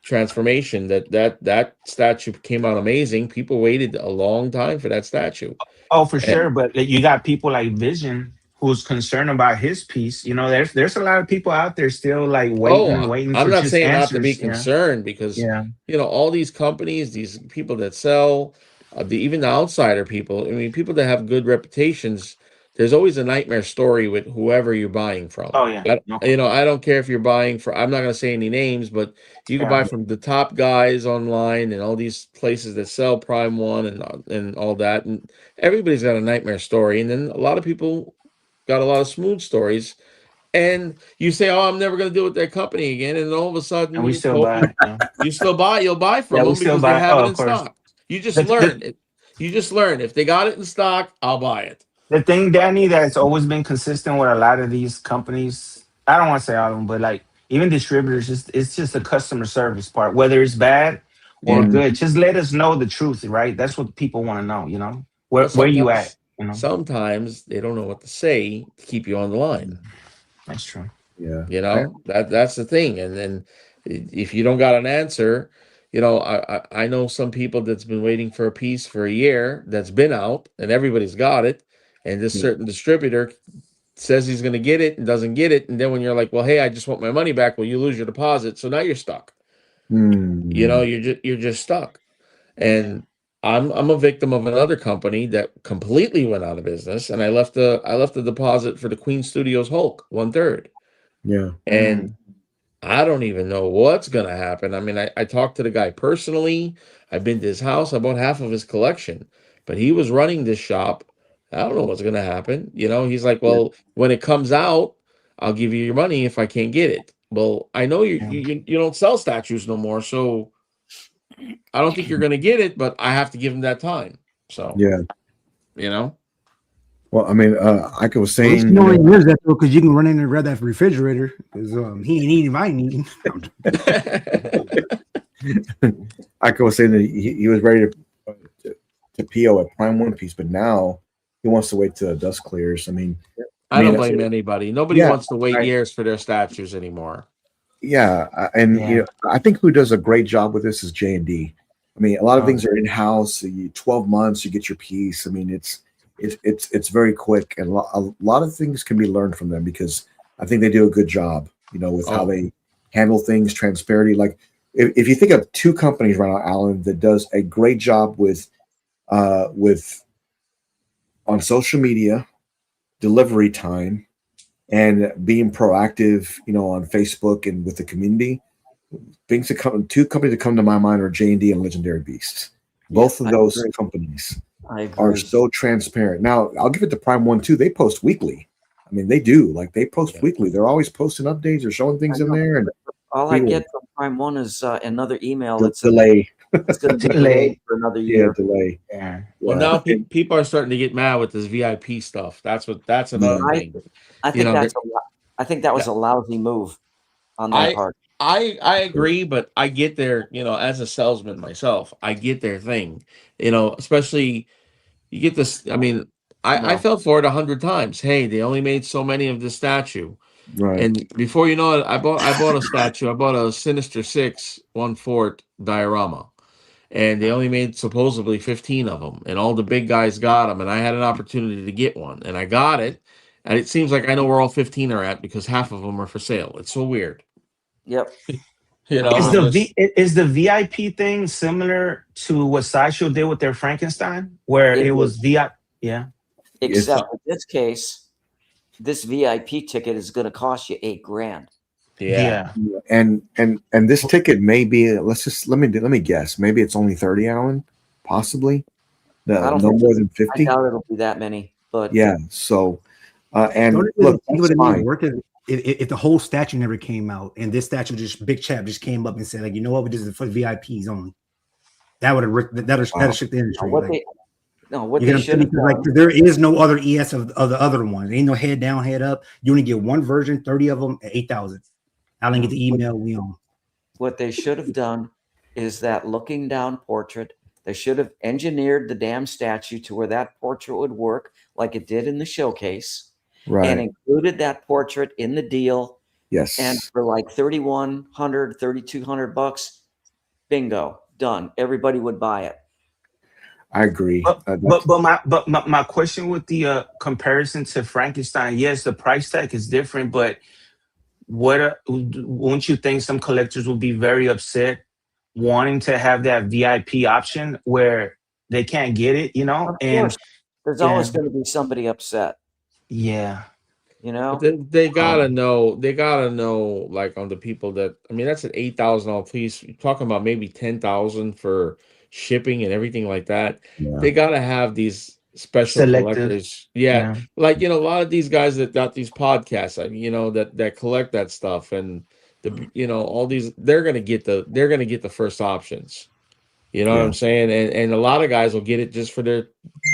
transformation. That statue came out amazing. People waited a long time for that statue. Oh, for sure. But you got people like Vision who's concerned about his piece. There's a lot of people out there still like waiting. I'm for not saying answers, not to be concerned because all these companies, these people that sell, even the outsider people. People that have good reputations. There's always a nightmare story with whoever you're buying from. Oh yeah. I don't care if you're buying from. I'm not going to say any names, but you can buy from the top guys online and all these places that sell Prime One and all that. And everybody's got a nightmare story, and then a lot of people got a lot of smooth stories, and you say, "Oh, I'm never going to deal with that company again," and all of a sudden, and we still buy. You still buy. You'll buy from them because they have it in stock. You just learn. You just learn. If they got it in stock, I'll buy it. The thing, Danny, that's always been consistent with a lot of these companies. I don't want to say all of them, but like even distributors, it's just the customer service part. Whether it's bad or good, just let us know the truth, right? That's what people want to know. Where you at? Sometimes they don't know what to say to keep you on the line. That's true. Yeah. That's the thing. And then if you don't got an answer, I know some people that's been waiting for a piece for a year that's been out and everybody's got it. And this certain distributor says he's going to get it and doesn't get it. And then when you're like, well, hey, I just want my money back. Well, you lose your deposit. So now you're stuck. You're just stuck. And I'm a victim of another company that completely went out of business, and I left the deposit for the Queen Studios Hulk 1/3. Yeah, and I don't even know what's gonna happen. I talked to the guy personally. I've been to his house. I bought half of his collection, but he was running this shop. I don't know what's gonna happen. He's like, well, when it comes out, I'll give you your money if I can't get it. Well, I know you don't sell statues no more, so I don't think you're going to get it, but I have to give him that time. So, Yeah. you know. Well, I mean, Ike was At least saying, you know he lives that though, because you can run in and grab that refrigerator because he ain't eating, I ain't eating. Ike was saying that he was ready to PO a Prime One piece, but now he wants to wait till the dust clears. I mean, I don't blame anybody. Nobody yeah, wants to wait years for their statues anymore. Yeah, and you know, I think who does a great job with this is J&D. I mean, a lot of things are in house. 12 months, you get your piece. I mean, it's very quick, and a lot of things can be learned from them because I think they do a good job. You know, with how they handle things, transparency. Like if you think of two companies right now, Alan, that does a great job with on social media, delivery time, and being proactive, you know, on Facebook and with the community. Two companies that come to my mind are J&D and Legendary Beasts. Both of those companies are so transparent. Now, I'll give it to Prime One too. They post weekly. I mean, they do. Like they post weekly. They're always posting updates or showing things in there. And all I get from Prime One is another email that's a delay. It's going to be delayed for another year. Yeah, delay. Yeah. Well, now people are starting to get mad with this VIP stuff. That's another thing. I think that was a lousy move on their part. I agree, but I get their, you know, as a salesman myself, I get their thing. You know, especially you get this. I mean, I fell for it 100 times. Hey, they only made so many of this statue. Right. And before you know it, I bought a statue. I bought a Sinister 6 1/4 diorama. And they only made supposedly 15 of them, and all the big guys got them, and I had an opportunity to get one, and I got it, and it seems like I know where all 15 are at because half of them are for sale. It's so weird. Yep. You know, is the VIP thing similar to what Sideshow did with their Frankenstein, where it was VIP? Yeah. Except in this case, this VIP ticket is going to cost you $8,000. Yeah. And this ticket may be, let me guess, maybe it's only 30, Alan, possibly. No more than 50. I doubt it'll be that many, but yeah. So and look, work if the whole statue never came out and this statue Big Chap just came up and said, like, you know what, this is for VIPs only. That would have shook the industry. What they should have done. Like, there is no other ES of the other ones. There ain't no head down, head up. You only get one version, 30 of them at 8,000. I didn't get the email we own. What they should have done is that looking down portrait. They should have engineered the damn statue to where that portrait would work like it did in the showcase. Right. And included that portrait in the deal. Yes. And for like $3,100, $3,200, bingo, done. Everybody would buy it. I agree. But my question with the comparison to Frankenstein, yes, the price tag is different, but won't you think some collectors will be very upset wanting to have that VIP option where they can't get it, you know? And there's always going to be somebody upset. Yeah. You know, but they gotta know. They gotta know, like, on the people that. I mean, that's an $8,000 piece. You're talking about maybe 10,000 for shipping and everything like that. Yeah. They gotta have these special collectors. Yeah, like, you know, a lot of these guys that got these podcasts, you know, that collect that stuff, and you know, all these, they're gonna get the first options. You know what I'm saying? And a lot of guys will get it just for their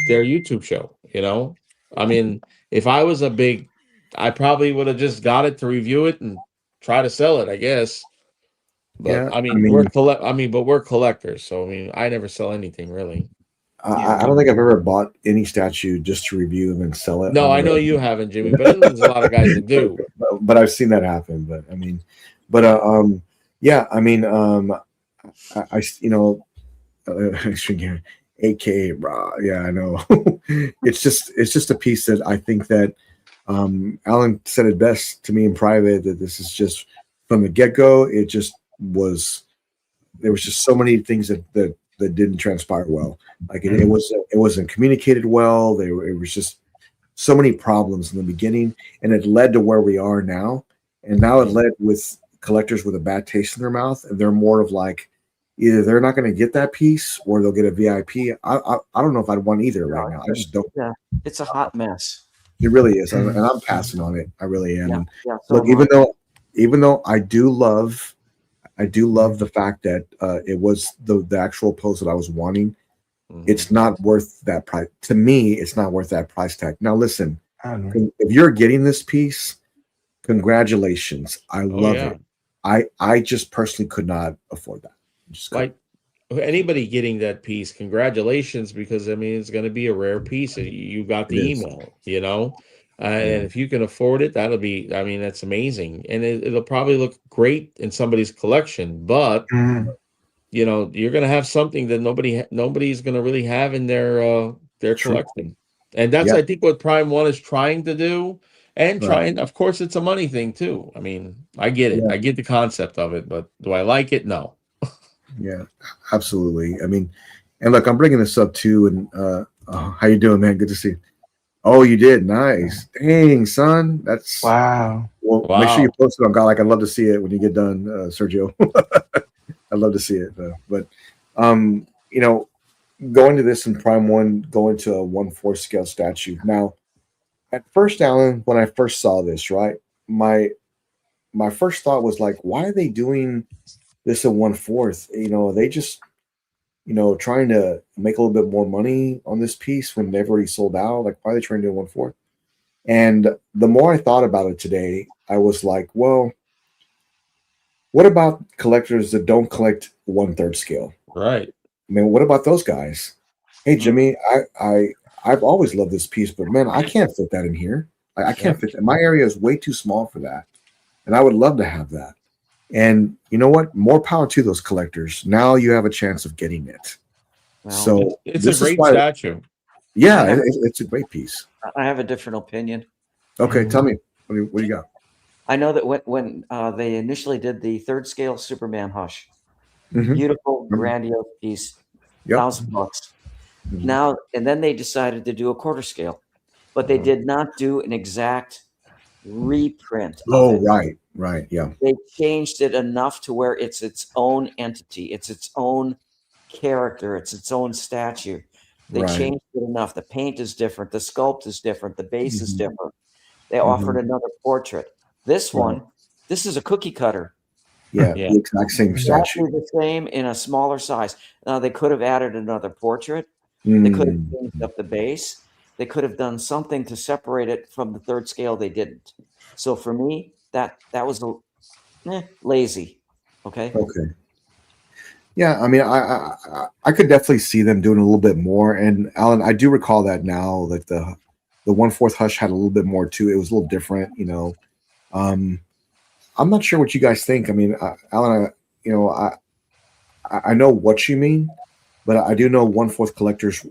YouTube show. You know, I mean, if I was I probably would have just got it to review it and try to sell it, I guess. But we're collectors, so I mean, I never sell anything really. I don't think I've ever bought any statue just to review and then sell it. No, I know you haven't, Jimmy, but there's a lot of guys that do. But I've seen that happen. But I mean, I you know, AKA raw. Yeah, I know. It's just a piece that I think that Alan said it best to me in private, that this is just from the get-go. It just was, there was just so many things that didn't transpire well. Like it wasn't communicated well. It was just so many problems in the beginning, and it led to where we are now. And now it led with collectors with a bad taste in their mouth, and they're more of like, either they're not going to get that piece or they'll get a VIP. I don't know if I'd want either right now. I just don't. Yeah, it's a hot mess. It really is, and I'm passing on it. I really am. Yeah, look, even even though I do love the fact that it was the actual pose that I was wanting. It's not worth that price. To me, it's not worth that price tag. Now, listen, if you're getting this piece, congratulations. I love it. I just personally could not afford that. Just like anybody getting that piece, congratulations, because I mean it's going to be a rare piece. You got the email, you know, and if you can afford it, that'll be. I mean, that's amazing, and it'll probably look great in somebody's collection. But you know, you're going to have something that nobody's going to really have in their collection, and that's I think what Prime One is trying to do. And trying, of course, it's a money thing too. I mean, I get it. I get the concept of it, but do I like it? No. Yeah, absolutely. I mean, and look, I'm bringing this up too. And how you doing, man? Good to see you. Oh, you did. Nice. Dang, son. That's wow. Well, make sure you post it on Godlike. I'd love to see it when you get done, Sergio. I'd love to see it. But you know, going to this in Prime One, going to a 1/4 scale statue. Now, at first, Alan, when I first saw this, right, my first thought was like, why are they doing this at 1/4? You know, they just, you know, trying to make a little bit more money on this piece when they've already sold out. Like, why are they trying to do 1/4? And the more I thought about it today, I was like, well, what about collectors that don't collect 1/3 scale? Right. I mean, what about those guys? Hey, Jimmy, I've always loved this piece, but man, I can't fit that in here. I can't fit that. My area is way too small for that. And I would love to have that. And you know what? More power to those collectors. Now you have a chance of getting it. Well, so it's a great statue. Yeah, it's a great piece. I have a different opinion. Okay, tell me. What do you got? I know that when they initially did the 3rd scale Superman Hush, Mhm. beautiful, grandiose piece, $1,000. Now, and then they decided to do a 1/4 scale, but they did not do an exact reprint of it. Right, yeah. They changed it enough to where it's its own entity, it's its own character, it's its own statue. They changed it enough. The paint is different, the sculpt is different, the base is different. They offered another portrait. This one, this is a cookie cutter. Yeah, the exact same statue. Exactly the same in a smaller size. Now they could have added another portrait. They could have changed up the base. They could have done something to separate it from the 3rd scale. They didn't. So for me, that was lazy. Okay. Okay. Yeah, I mean, I could definitely see them doing a little bit more. And Alan, I do recall that now that the 1/4 Hush had a little bit more too. It was a little different, you know. I'm not sure what you guys think. I mean, Alan, you know, I know what you mean, but I do know 1/4 collectors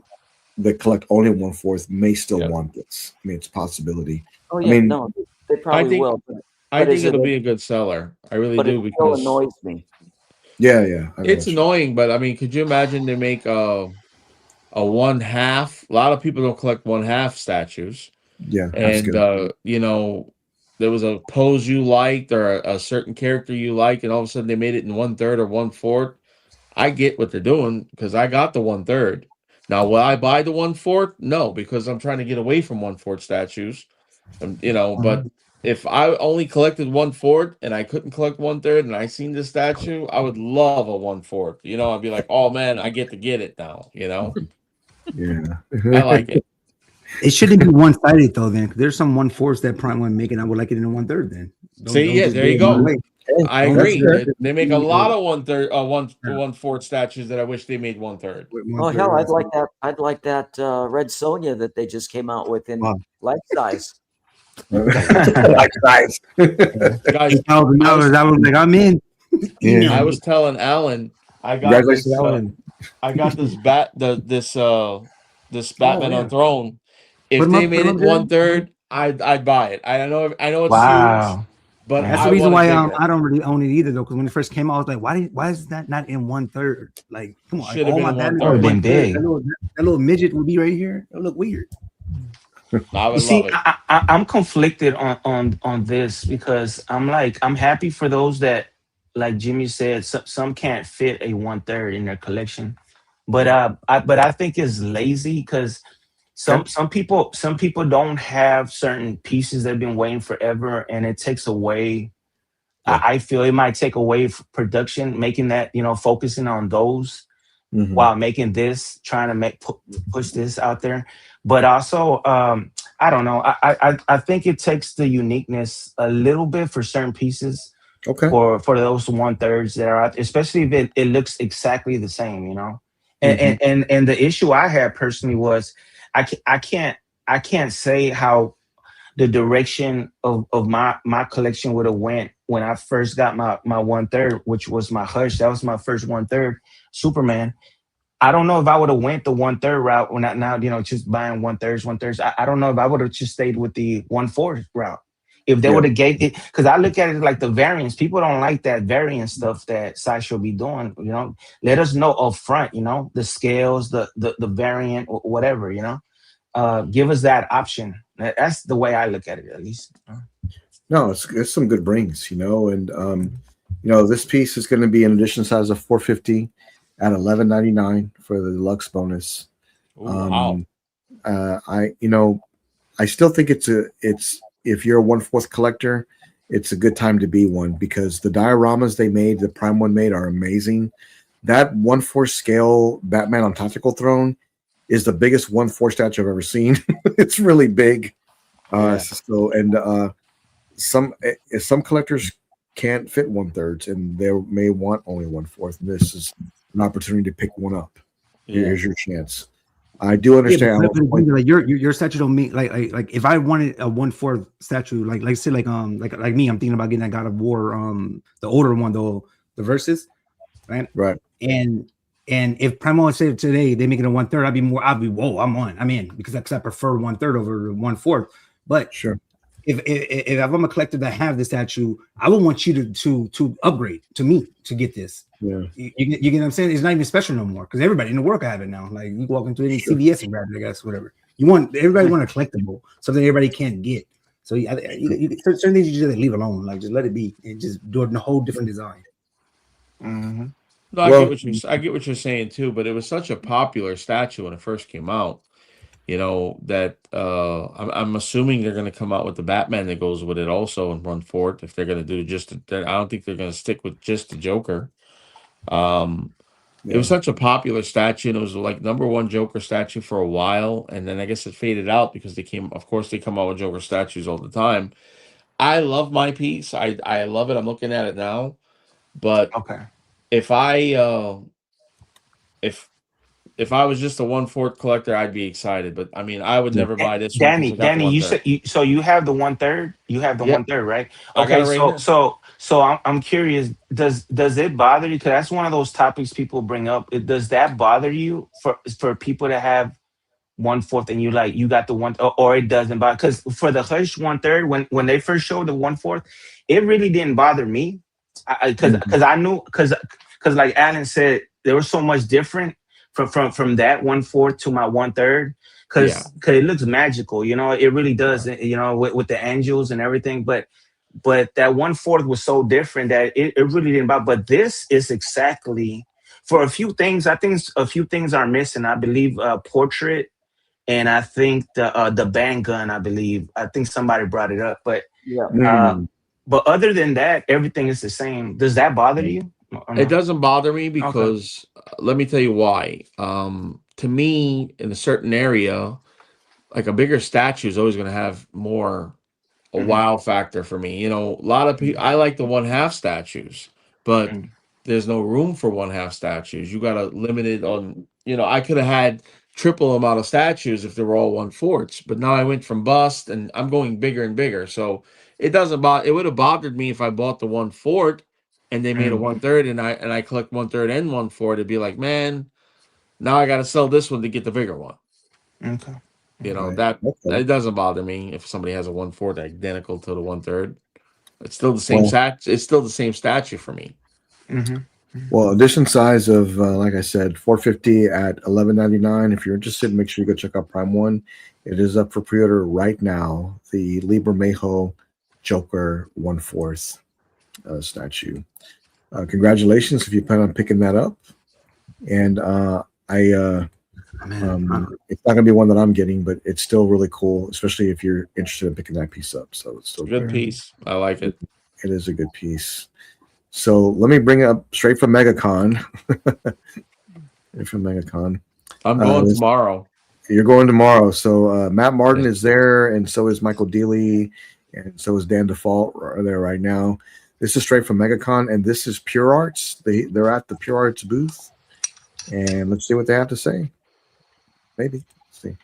that collect only 1/4 may still want this. I mean, it's a possibility. Oh yeah, I mean, no, they probably will. I think it'll be a good seller. I really do, it still because annoys me. Yeah. It's annoying, but I mean, could you imagine they make a 1/2? A lot of people don't collect 1/2 statues. Yeah, and you know, there was a pose you liked or a certain character you like, and all of a sudden they made it in 1/3 or 1/4. I get what they're doing because I got the 1/3. Now, will I buy the 1/4? No, because I'm trying to get away from 1/4 statues. You know, but if I only collected 1/4 and I couldn't collect 1/3 and I seen this statue, I would love a 1/4. You know, I'd be like, oh man, I get to get it now. You know, yeah, I like it. It shouldn't be one-sided though. Then there's some 1/4 that Prime One making. I would like it in a 1/3. Then See, there you go. I agree. They make a lot of 1/3, 1/4 statues that I wish they made 1/3. Oh hell, I'd like that. I'd like that Red Sonia that they just came out with in life size. Life size. Guys, $1,000. I was like, I'm in. I was telling Alan, I got this this Batman on Throne. If they made it 1/3, I'd buy it. I know it's huge, but that's the reason why I don't really own it either though. Because when it first came out, I was like, why is that not in 1/3? Like, come on, should have been 1/3. Been big. That little midget would be right here. It would look weird. I would See, love it. I'm conflicted on this because I'm happy for those that, like Jimmy said, some can't fit a 1/3 in their collection, but I think it's lazy because some people don't have certain pieces that have been waiting forever, and it takes away Yeah. I feel it might take away production, making that, focusing on those while making this, trying to push this out there. But also, I don't know. I think it takes the uniqueness a little bit for certain pieces. Okay. For those 1/3 that are out, especially if it looks exactly the same, And the issue I had personally was I can't say how the direction of my collection would have went when I first got my 1/3, which was my Hush. That was my first 1/3 Superman. I don't know if I would have went the 1/3 route when now, just buying 1/3. I don't know if I would have just stayed with the 1/4 route. If they would have gave it, because I look at it like the variants. People don't like that variant stuff that Sideshow be doing. Let us know up front. The scales, the variant, whatever. Give us that option. That's the way I look at it, at least. No, it's some good brings, and this piece is going to be an edition size of 450 at $11.99 for the deluxe bonus. Wow. I still think it's if you're a 1/4 collector, it's a good time to be one, because the dioramas they made, the Prime one made, are amazing. That 1/4 scale Batman on Tactical Throne is the biggest 1/4 statue I've ever seen. It's really big. Some collectors can't fit 1/3, and they may want only 1/4. And this is an opportunity to pick one up. Here's your chance. I do understand. Like your statue don't mean like if I wanted a 1/4 statue, like say like me, I'm thinking about getting that God of War, the older one though, the Versus, right? Right. And if Primo said today they make it a 1/3, I'd be whoa, I'm in because I prefer 1/3 over 1/4. But sure. If I'm a collector that have the statue, I would want you to upgrade to me to get this. Yeah, you get what I'm saying? It's not even special no more because everybody in the world have it now. Like you walk into any CVS and grab it, I guess, whatever. Everybody want a collectible, something everybody can't get. So certain things you just leave alone, like just let it be and just do it in a whole different design. Mm-hmm. No, I get what you're saying too, but it was such a popular statue when it first came out. That I'm assuming they're going to come out with the Batman that goes with it also in 1/4. If they're going to do I don't think they're going to stick with just the Joker. It was such a popular statue, and it was like #1 Joker statue for a while, and then I guess it faded out because they come out with Joker statues all the time. I love my piece. I love it. I'm looking at it now, but okay, if I if I was just a 1/4 collector, I'd be excited. But I mean, I would never buy this one. Danny, you said so. You have the 1/3. You have the 1/3, right? Okay, so I'm curious. Does it bother you? Because that's one of those topics people bring up. Does that bother you for people to have 1/4 and you got the one, or it doesn't bother? Because for the Hush 1/3, when they first showed the 1/4, it really didn't bother me. Because I knew because like Alan said, there was so much different from that 1/4 to my 1/3 because it looks magical, it really does, with the angels and everything, but that 1/4 was so different that it really didn't bother. But this is exactly for a few things. I think a few things are missing. I believe portrait, and I think the bang gun. I think somebody brought it up, but but other than that, everything is the same. Does that bother you? It doesn't bother me because let me tell you why. To me, in a certain area, like a bigger statue is always going to have more a wow factor for me. A lot of people, I like the 1/2 statues, but there's no room for 1/2 statues. You got to limit it on, I could have had triple amount of statues if they were all 1/4, but now I went from bust and I'm going bigger and bigger. So it doesn't bother. It would have bothered me if I bought the 1/4 and they made a 1/3 and I collect 1/3 and 1/4. It'd be like, man, now I got to sell this one to get the bigger one. Okay. That it doesn't bother me if somebody has a 1/4 identical to the 1/3. It's still the same It's still the same statue for me. Well, edition size of like I said, 450 at $11.99. If you're interested, make sure you go check out Prime One. It is up for pre-order right now. The Liber Mejo Joker 1/4 statue. Congratulations if you plan on picking that up. And it's not going to be one that I'm getting, but it's still really cool, especially if you're interested in picking that piece up. So it's still good piece. I like it. It is a good piece. So let me bring it up straight from MegaCon. From MegaCon. I'm going tomorrow. You're going tomorrow. So Matt Martin is there, and so is Michael Dealey, and so is Dan Default are there right now. This is straight from MegaCon, and this is Pure Arts. They're at the Pure Arts booth, and let's see what they have to say. Maybe. Let's see.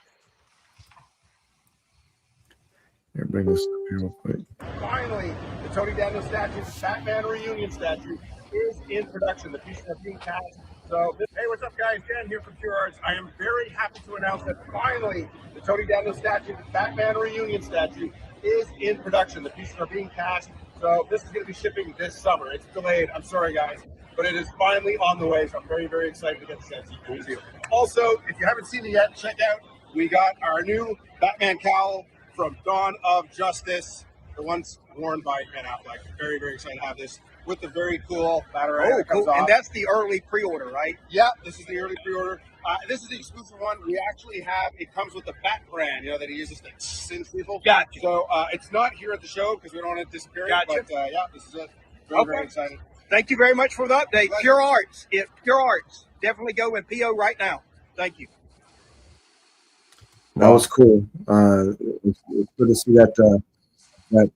Here, bring this up here real quick. Finally, the Tony Daniel statue, the Batman reunion statue, is in production. The pieces are being cast. So, hey, what's up, guys? Dan here from Pure Arts. I am very happy to announce that finally, the Tony Daniel statue, the Batman reunion statue, is in production. The pieces are being cast. So, this is going to be shipping this summer. It's delayed. I'm sorry, guys. But it is finally on the way. So, I'm very, very excited to get the statue to you. Also, if you haven't seen it yet, check out, we got our new Batman cowl from Dawn of Justice, the ones worn by Ben Affleck. Very, very excited to have this with the very cool battery. Oh, cool. And that's the early pre-order, right? Yeah, this is the early pre-order. This is the exclusive one. We actually have, it comes with the Bat brand, that he uses to cinch people. Gotcha. So it's not here at the show because we don't want it disappearing. Gotcha. But yeah, this is it. Very, very excited. Thank you very much for the update. Pure Arts. It's Pure Arts. Definitely go with PO right now. Thank you. That was cool. It's good to see that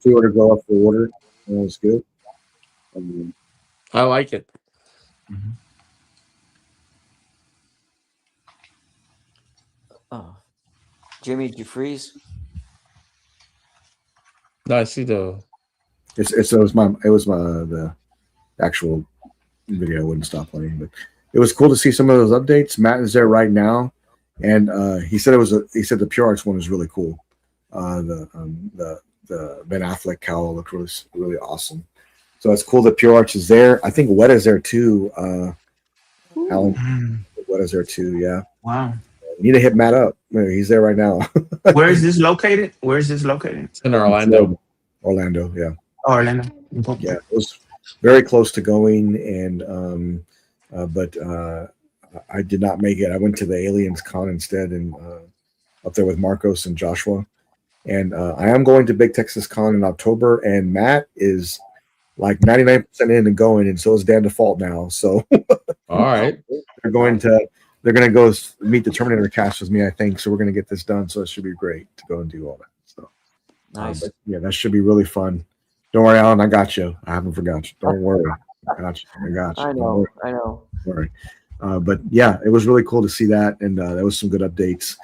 pre-order go up for order. That was good. I like it. Oh, Jimmy, did you freeze? No, I see the. It was the actual video wouldn't stop playing, but it was cool to see some of those updates. Matt is there right now. And he said the Pure Arts one is really cool. The Ben Affleck cowl looked really awesome. So it's cool that Pure Arts is there. I think Weta's there too. Alan, Weta's there too. Yeah. Wow. You need to hit Matt up. He's there right now. Where is this located? It's in Orlando. Orlando, yeah. Oh, Orlando. Yeah, it was very close to going, and but I did not make it. I went to the Aliens Con instead, and up there with Marcos and Joshua. And I am going to Big Texas Con in October, and Matt is like 99% in and going, and so is Dan Default now. So, all right, they're going to go meet the Terminator cast with me, I think. So we're going to get this done. So it should be great to go and do all that. So nice. But yeah, that should be really fun. Don't worry, Alan. I got you. I haven't forgot you. Don't worry. I got you. I got you. I know. Don't worry. But yeah, it was really cool to see that, and that was some good updates.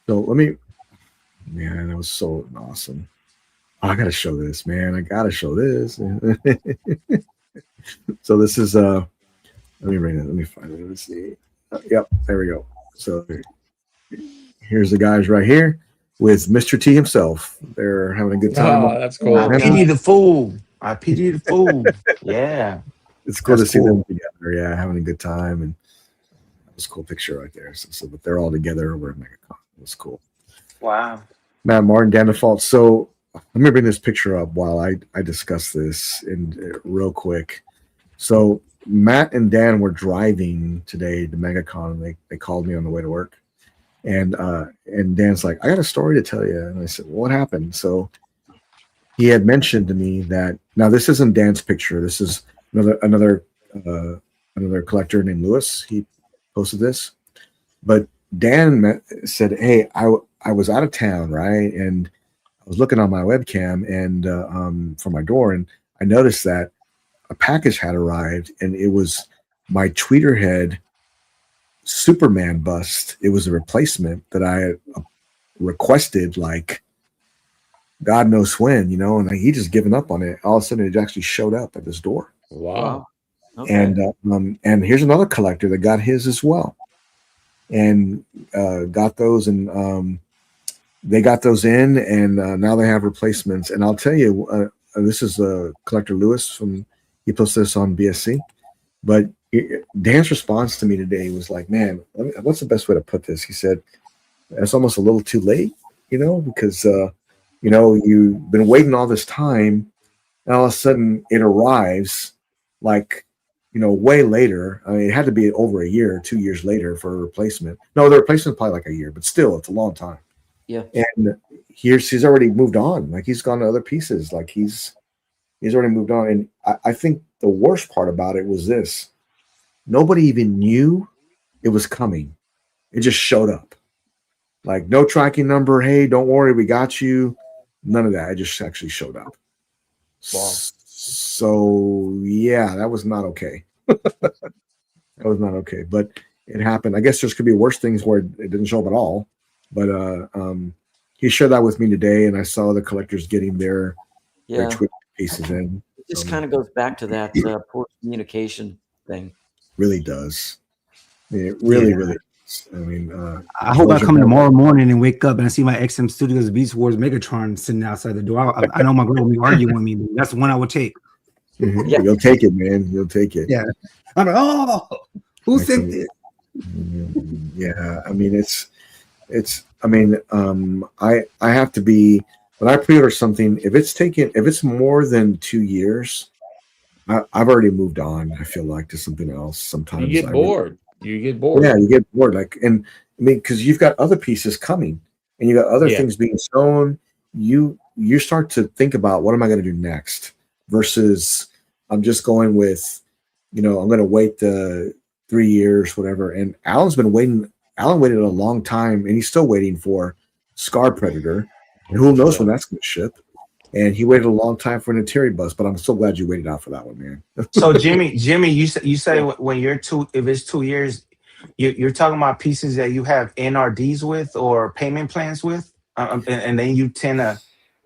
So man, that was so awesome. Oh, I gotta show this, man. I gotta show this. So this is let me bring it. Let me find it. Let's see. Yep, there we go. So here's the guys right here with Mr. T himself. They're having a good time. Oh, that's cool. I pity the fool. Yeah. It's cool to see them together. Yeah, having a good time, and that was a cool picture right there. So but they're all together over at MegaCon. It was cool. Wow. Matt Martin, Dan Default. So let me bring this picture up while I discuss this real quick. So Matt and Dan were driving today to MegaCon, and they called me on the way to work. And Dan's like, I got a story to tell you. And I said, what happened? So he had mentioned to me that, now this isn't Dan's picture. This is another collector named Lewis. He posted this. But Dan said, hey, I was out of town, right? And I was looking on my webcam and from my door, and I noticed that a package had arrived, and it was my Tweeterhead Superman bust. It was a replacement that I had requested, like God knows when, and he just given up on it. All of a sudden, it actually showed up at this door. Wow. Okay. And here's another collector that got his as well, and got those, and they got those in, and now they have replacements. And I'll tell you, this is collector Lewis he posted this on BSC, but Dan's response to me today was like, man, what's the best way to put this? He said, it's almost a little too late, because, you've been waiting all this time, and all of a sudden it arrives like, way later. I mean, it had to be over a year, 2 years later for a replacement. No, the replacement probably like a year, but still, it's a long time. Yeah. And he's already moved on. Like, he's gone to other pieces. Like, he's He's already moved on. And I think the worst part about it was this: nobody even knew it was coming. It just showed up. Like no tracking number. Hey, don't worry, we got you. None of that. It just actually showed up. Wow. So yeah, that was not okay. That was not okay. But it happened. I guess there's could be worse things where it didn't show up at all. But he shared that with me today, and I saw the collectors getting their Twitch pieces in. It just kind of goes back to that poor communication thing. Really does. I mean, it really, really does. I mean, I hope I come tomorrow morning and wake up and I see my XM Studios Beast Wars Megatron sitting outside the door. I know my girl will be arguing with me, but that's the one I would take. Yeah. You'll take it, man. You'll take it. Yeah. I'm like, oh, who sent it? Yeah. I mean, I have to be, when I pre-order something, if it's more than 2 years, I've already moved on. I feel like to something else. Sometimes you get bored. You get bored. Yeah, you get bored. Like, and I mean, because you've got other pieces coming, and you got other things being shown. You start to think about what am I going to do next, versus I'm just going with, I'm going to wait the 3 years, whatever. And Alan's been waiting. Alan waited a long time, and he's still waiting for Scar Predator, and who knows when that's going to ship. And he waited a long time for an Atari bus, but I'm so glad you waited out for that one, man. So Jimmy, you say when you're if it's 2 years, you're talking about pieces that you have NRDs with or payment plans with, and then you tend to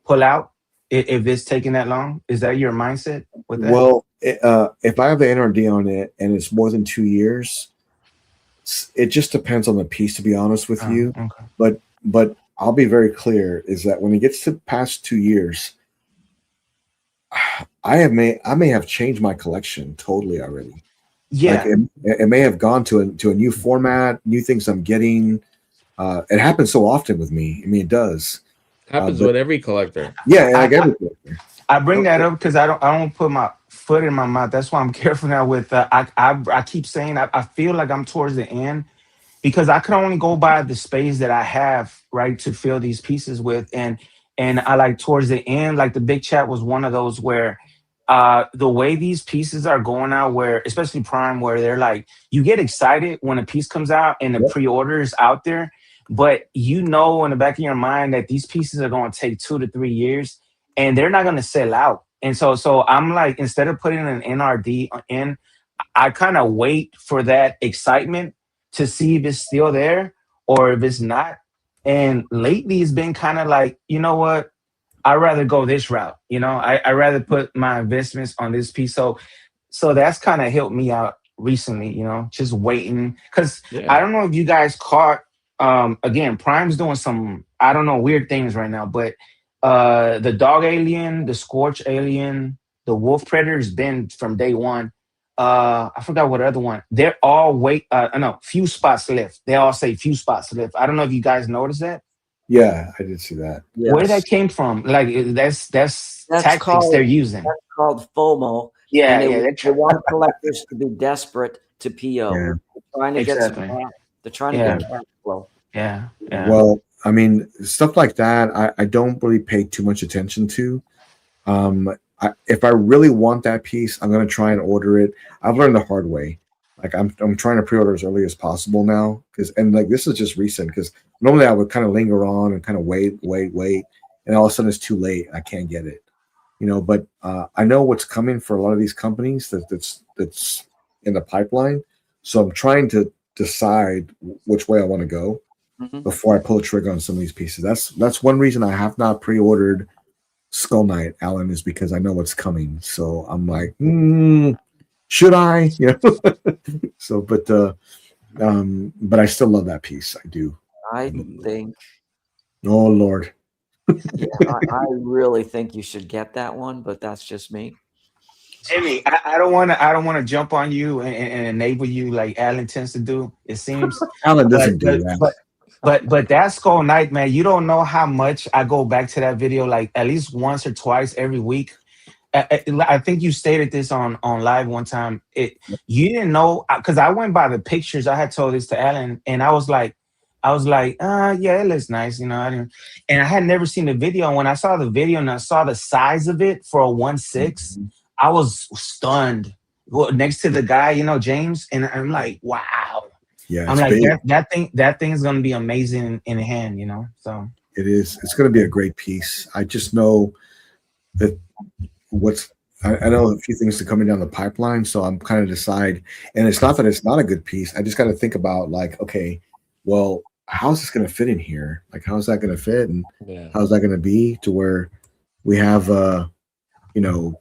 pull out if it's taking that long. Is that your mindset with that? Well, if I have the NRD on it and it's more than 2 years, it just depends on the piece, to be honest with you. Okay. But I'll be very clear is that when it gets to past 2 years, I may have changed my collection totally already. Yeah, like it may have gone to a new format, new things I'm getting. It happens so often with me. I mean, it does. Happens with every collector. Yeah, like every collector. I bring that up because I don't put my foot in my mouth. That's why I'm careful now with. I keep saying I feel like I'm towards the end, because I can only go by the space that I have, right, to fill these pieces with. And I like towards the end, like the big chat was one of those where the way these pieces are going out, where especially Prime, where they're like, you get excited when a piece comes out and the pre-order is out there, but in the back of your mind that these pieces are going to take 2 to 3 years and they're not going to sell out. And so I'm like, instead of putting an NRD in, I kind of wait for that excitement to see if it's still there or if it's not. And lately it's been kind of like, you know what? I'd rather go this route. I'd rather put my investments on this piece. So that's kind of helped me out recently, just waiting. Because I don't know if you guys caught, again, Prime's doing some, I don't know, weird things right now, but the Dog Alien, the Scorch Alien, the Wolf Predator has been from day one. I forgot what other one. They're all few spots left. They all say few spots left. I don't know if you guys noticed that. Yeah, I did see that. Yes. Where that came from? Like that's tactics they're using. That's called FOMO. Yeah, they want collectors to be desperate to PO. Yeah. They're trying to get cash flow. Yeah. Well, I mean, stuff like that, I don't really pay too much attention to. If I really want that piece, I'm going to try and order it. I've learned the hard way. Like I'm trying to pre-order as early as possible now, and this is just recent, because normally I would kind of linger on and kind of wait, and all of a sudden it's too late. I can't get it, But I know what's coming for a lot of these companies that's in the pipeline, so I'm trying to decide which way I want to go before I pull the trigger on some of these pieces. That's one reason I have not pre-ordered Skull Knight, Alan, is because I know what's coming. So I'm like, should I? So, but I still love that piece. I do. I think. Oh Lord. Yeah, I really think you should get that one, but that's just me. Jimmy, I don't want to jump on you and enable you like Alan tends to do. It seems Alan doesn't do that. But that Skull Knight, man, you don't know how much I go back to that video like at least once or twice every week. I think you stated this on live one time. You didn't know, because I went by the pictures. I had told this to Alan, and I was like, I was like, yeah, it looks nice, you know. And I had never seen the video. And when I saw the video and I saw the size of it for a 1.6, I was stunned. Well, next to the guy, you know, James, and I'm like, wow. Yeah, I'm it's like, big. that thing is gonna be amazing in hand, you know. So it is. It's going to be a great piece. I just know that I know a few things are coming down the pipeline, so I'm kind of decide. And it's not that it's not a good piece. I just got to think about like, okay, well, how's this going to fit in here? Like, how's that going to fit, and how's that going to be to where we have, you know,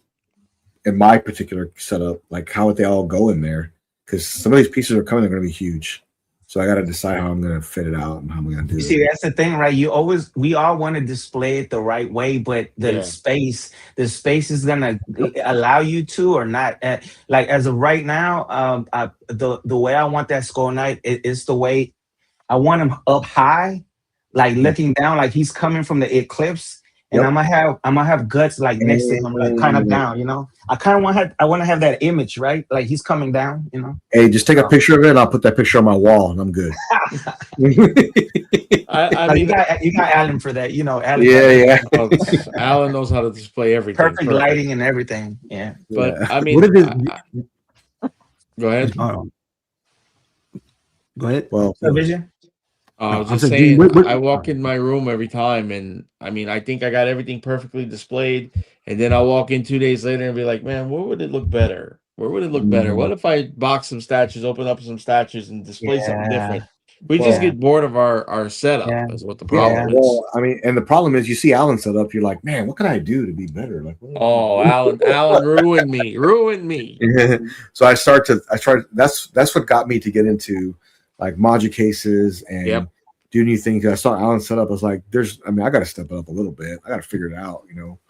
in my particular setup, like how would they all go in there? Because some of these pieces are coming, they're going to be huge. So I got to decide how I'm going to fit it out and how I'm going to do it. You see, that's the thing, right? We all want to display it the right way, but the space is going to allow you to or not. Like as of right now, the way I want that Skull Knight is the way I want him up high, like looking down, like he's coming from the eclipse. And I'm gonna have guts like next to him, like kind of down, you know. I want to have that image, right? Like he's coming down, you know. Hey, just take a picture of it, and I'll put that picture on my wall, and I'm good. I mean, you got Alan for that, you know. Alan, Alan knows how to display everything. Perfect lighting and everything. Yeah, but I mean, go ahead. Go ahead. Well, Vision. I was just saying, I walk in my room every time, and I mean, I think I got everything perfectly displayed, and then I'll walk in 2 days later and be like, man, where would it look better? Where would it look better? What if I box some statues, open up some statues, and display something different? We just get bored of our setup. Is what the problem is. Well, I mean, and the problem is, you see Alan set up, you're like, man, what can I do to be better? Like, Alan ruined me. So I tried. That's what got me to get into like module cases and do new things. I saw Alan set up. I was like, I got to step it up a little bit. I got to figure it out, you know?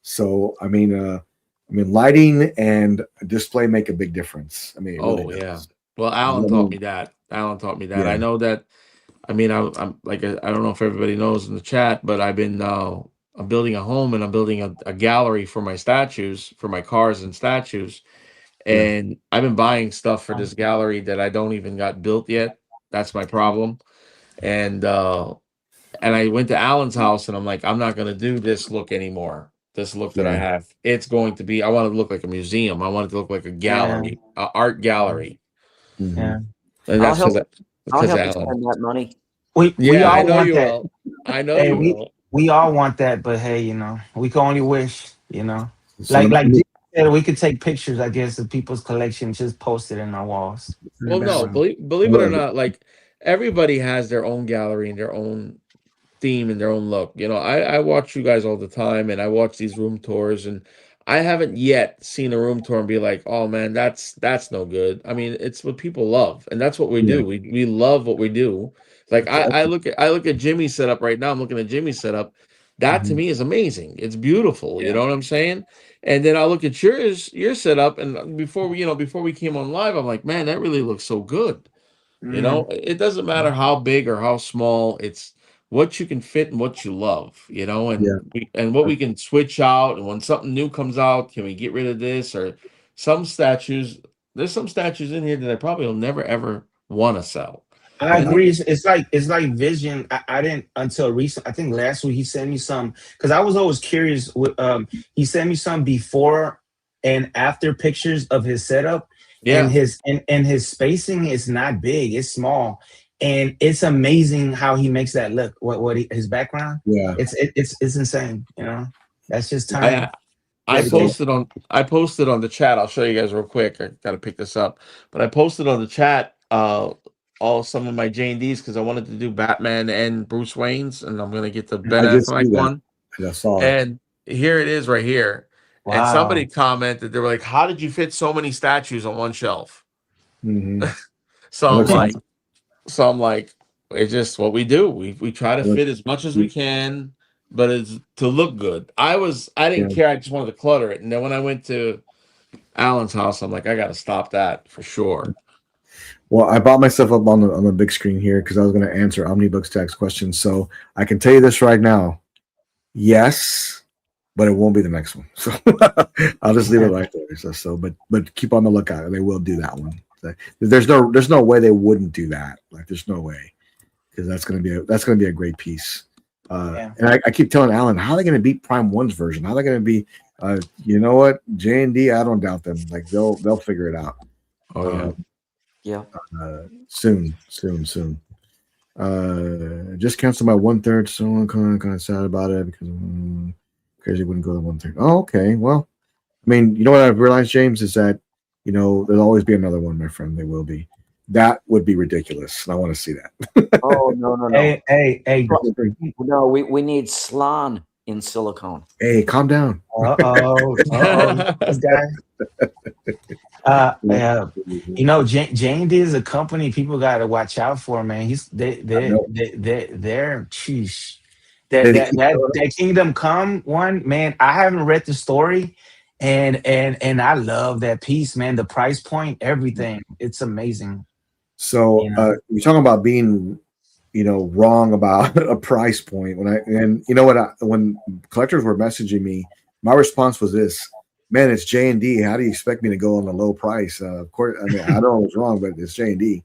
So, I mean, lighting and display make a big difference. I mean, really does. Well, Alan taught me that. Yeah. I know that. I mean, I'm like, I don't know if everybody knows in the chat, but I've been, I'm building a home and I'm building a gallery for my statues, for my cars and statues. And I've been buying stuff for this gallery that I don't even got built yet. That's my problem. And I went to Alan's house and I'm like, I'm not going to do this look anymore. This look that I have, it's going to be, I want it to look like a museum. I want it to look like a gallery, an art gallery. Yeah. And that's I'll help Alan. you spend that money. We all want that. Will. I know you will. We all want that, but hey, you know, we can only wish, you know. Like we could take pictures, I guess, of people's collection, just post it in our walls. Well, no, believe it or not, like everybody has their own gallery and their own theme and their own look. You know, I watch you guys all the time, and I watch these room tours, and I haven't yet seen a room tour and be like, oh man, that's no good. I mean, it's what people love, and that's what we do. We love what we do. Like I look at Jimmy's setup right now. I'm looking at Jimmy's setup. That to me is amazing. It's beautiful. You know what I'm saying? And then I look at your setup, and before we came on live, I'm like, man, that really looks so good. You know, it doesn't matter how big or how small. It's what you can fit and what you love. You know, and what we can switch out. And when something new comes out, can we get rid of this? Or some statues? There's some statues in here that I probably will never ever want to sell. I agree. It's like Vision. I didn't until recent. I think last week he sent me some because I was always curious. He sent me some before and after pictures of his setup, and his spacing is not big. It's small, and it's amazing how he makes that look. His background? Yeah, it's insane. You know, that's just time. I posted on the chat. I'll show you guys real quick. I got to pick this up, but I posted on the chat. Some of my J&Ds because I wanted to do Batman and Bruce Wayne's, and I'm gonna get the Ben Affleck one. I saw it. And here it is right here. Wow. And somebody commented, they were like, "How did you fit so many statues on one shelf?" So I'm like, it's just what we do. We try to fit as much as we can, but it's to look good. I didn't care. I just wanted to clutter it. And then when I went to Alan's house, I'm like, I got to stop that for sure. Well, I bought myself up on the big screen here because I was going to answer Omnibooks Tag's questions. So I can tell you this right now. Yes, but it won't be the next one. So I'll just leave it right there. But keep on the lookout. They will do that one. There's no way they wouldn't do that. Like there's no way. because that's gonna be a great piece. And I keep telling Alan, how are they gonna beat Prime One's version? How are they gonna be? You know what, J&D, I don't doubt them. Like they'll figure it out. Oh yeah. Soon. Just canceled my 1/3, so I'm kind of sad about it because crazy wouldn't go to 1/3. Oh, okay. Well, I mean, you know what I've realized, James, is that there'll always be another one, my friend. There will be. That would be ridiculous, and I want to see that. Oh no. Hey. No, we need Slan in silicone. Hey, calm down. This guy. J&D is a company people got to watch out for, man. They're sheesh. That Kingdom Come one, man. I haven't read the story, and I love that piece, man. The price point, everything, it's amazing. So you're talking about being, wrong about a price point. When collectors were messaging me, my response was this: man, it's J&D. How do you expect me to go on a low price? Of course, I mean, I know it was wrong, but it's J&D.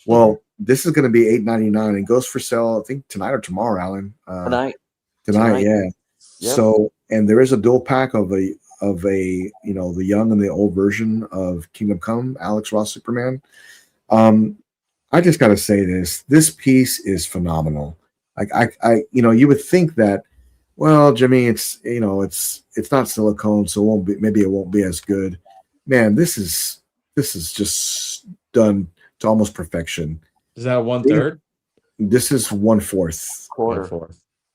Well, this is going to be $8.99 and goes for sale, I think tonight or tomorrow, Alan. Tonight, yeah. Yep. So, and there is a dual pack of the young and the old version of Kingdom Come, Alex Ross Superman. I just got to say this piece is phenomenal. Like you would think that, well, Jimmy, it's not silicone, so maybe it won't be as good. Man, this is just done to almost perfection. Is that 1/3? This is 1/4. Quarter.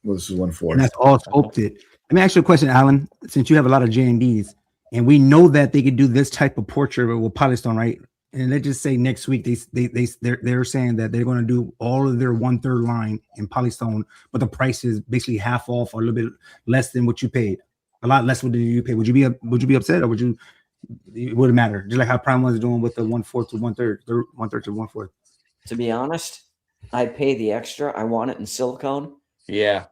Well, this is 1/4. And that's all sculpted. Let me ask you a question, Alan. Since you have a lot of J&Ds, and we know that they could do this type of portrait with polystone, right? And let's just say next week they're saying that they're going to do all of their 1/3 line in polystone, but the price is basically half off or a little bit less than what you paid. A lot less than you paid. Would you be upset, or it wouldn't matter? Just like how Prime was doing with the 1/4 to 1/3, 1/3 to 1/4. To be honest, I pay the extra. I want it in silicone. Yeah,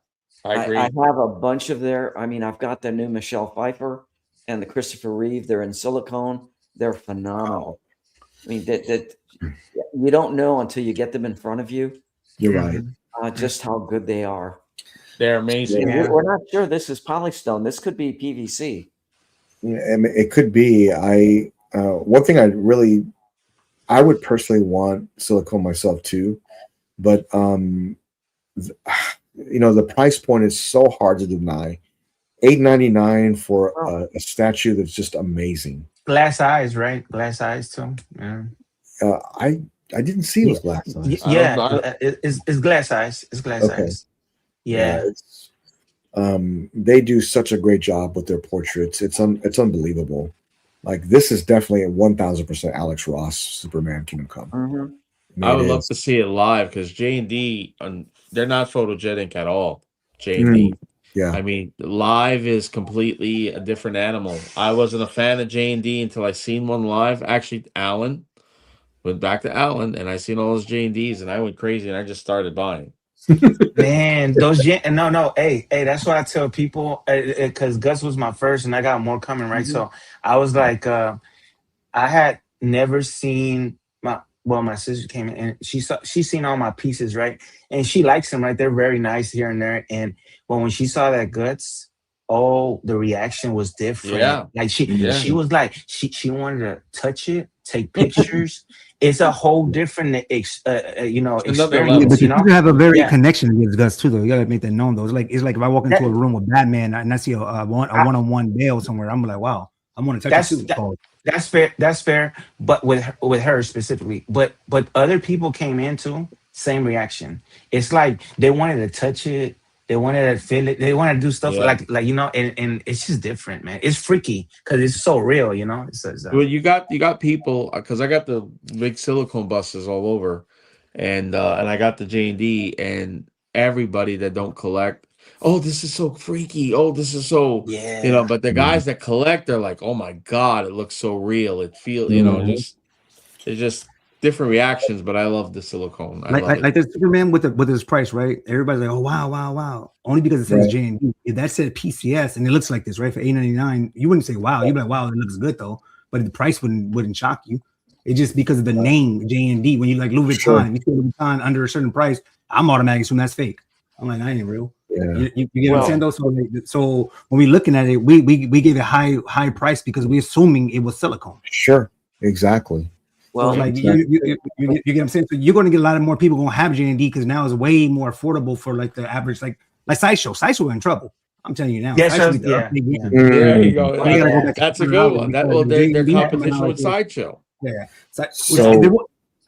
I agree. I have a bunch of I've got the new Michelle Pfeiffer and the Christopher Reeve. They're in silicone. They're phenomenal. I mean, that you don't know until you get them in front of you. You're right. Just how good they are. They're amazing. Yeah. We're not sure this is polystone. This could be PVC. Yeah, I mean, it could be. One thing I would personally want silicone myself too, but the price point is so hard to deny. $8.99 for a statue that's just amazing. Glass eyes, right? Glass eyes too. Yeah. I didn't see it was glass eyes. Yeah, it's glass eyes. It's glass eyes. Yeah. They do such a great job with their portraits. It's unbelievable. Like this is definitely a 1,000% Alex Ross Superman Kingdom Come. Mm-hmm. I would love to see it live because J&D, they're not photogenic at all. J&D. Yeah. I mean, live is completely a different animal. I wasn't a fan of J&D until I seen one live. Actually, Alan went back to Alan, and I seen all those J&Ds, and I went crazy, and I just started buying. Man, those no. Hey, that's what I tell people. Because Gus was my first, and I got more coming, right? So I was like, I had never seen my sister came in and she's seen all my pieces, right? And she likes them, right? They're very nice here and there. And when she saw that Guts, the reaction was different. Yeah. Like she was like, she wanted to touch it, take pictures. It's a whole different experience. But you have a very connection with Gus too, though. You gotta make that known, though. It's like if I walk into a room with Batman and I see a one-on-one Bale somewhere, I'm like, wow, I want to touch it too. That's fair. That's fair. But with her specifically, but other people came in too. Same reaction. It's like they wanted to touch it. They wanted to feel it. They wanted to do stuff like and it's just different, man. It's freaky because it's so real, Well, you got people because I got the big silicone buses all over, and I got the J&D, and everybody that don't collect. Oh, this is so freaky. Oh, this is so but the guys that collect, they're like, oh my God, it looks so real. It feels, it's just different reactions, but I love the silicone. Like the Superman with his price, right? Everybody's like, oh wow. Only because it says J&D. If that said PCS and it looks like this, right? For $8.99, you wouldn't say wow. You'd be like, wow, it looks good though. But the price wouldn't shock you. It's just because of the name J&D. When you like Louis Vuitton, if you see Louis Vuitton under a certain price, I'm automatically assuming that's fake. I'm like, I ain't real. Yeah. You get what I'm saying though? So when we looking at it, we gave it high price because we assuming it was silicone. Sure, exactly. Well, so like you get what I'm saying. So you're going to get a lot of more people going to have J&D because now it's way more affordable for like the average like Sideshow. Sideshow in trouble. I'm telling you now. Yes, Sideshow yeah. There you go. That's a good one. Their competition with Sideshow. Yeah. So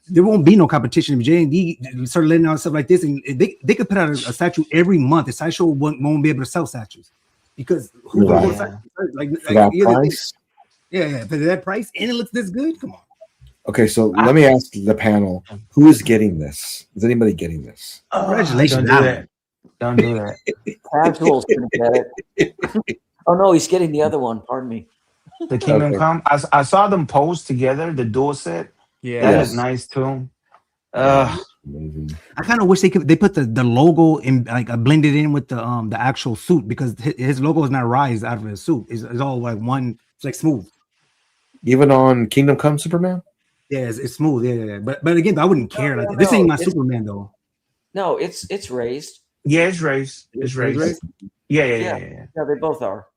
there won't be no competition. If J&D start letting out stuff like this, and they could put out a statue every month. The Sideshow won't be able to sell statues because who's going to go like that price? Yeah, for that price, and it looks this good. Come on. Okay, so let me ask the panel: who is getting this? Is anybody getting this? Congratulations! Don't do that. Casual's gonna get it. Oh no, he's getting the other one. Pardon me. The Kingdom Come. I saw them pose together. The dual set. Yeah, that looked nice too. I kind of wish they put the logo in like blended in with the actual suit because his logo is not rise out of his suit. It's all like one. It's like smooth. Even on Kingdom Come Superman. Yeah, it's smooth. Yeah. But again, I wouldn't care. Like this ain't my Superman though. No, it's raised. Yeah, it's raised. It's raised. Yeah. Yeah, they both are.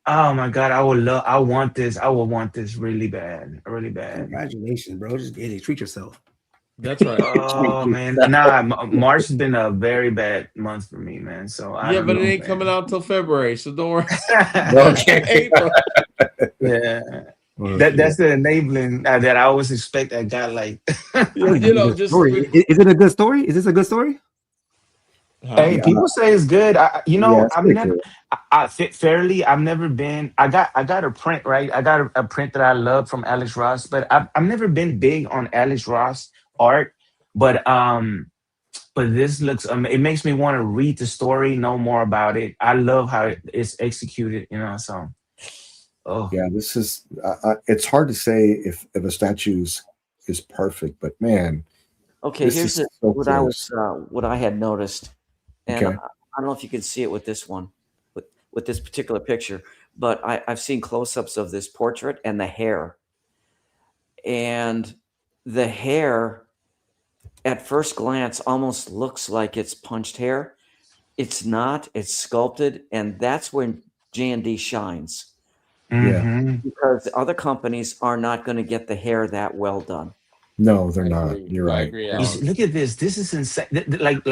Oh my God, I want this. I would want this really bad. Congratulations, bro. Just get it. Treat yourself. That's right. Oh man, nah. March has been a very bad month for me, man. So but it ain't coming out till February, so don't worry. April. Yeah. That's the enabling that I always expect at Godlike. Is it a good story? Is this a good story? Hey, people say it's good. I've never fairly. I've never been. I got a print, right? I got a print that I love from Alex Ross, but I've never been big on Alex Ross art. But this looks. It makes me want to read the story, know more about it. I love how it's executed. So. Oh yeah, this is. It's hard to say if a statue is perfect, but man. Okay, here's what I had noticed, and I don't know if you can see it with this one, with this particular picture, but I've seen close-ups of this portrait and the hair, at first glance almost looks like it's punched hair. It's not. It's sculpted, and that's when J&D shines. Mm-hmm. Because other companies are not going to get the hair that well done. No, they're not. You're right. Look at this. This is insane. Like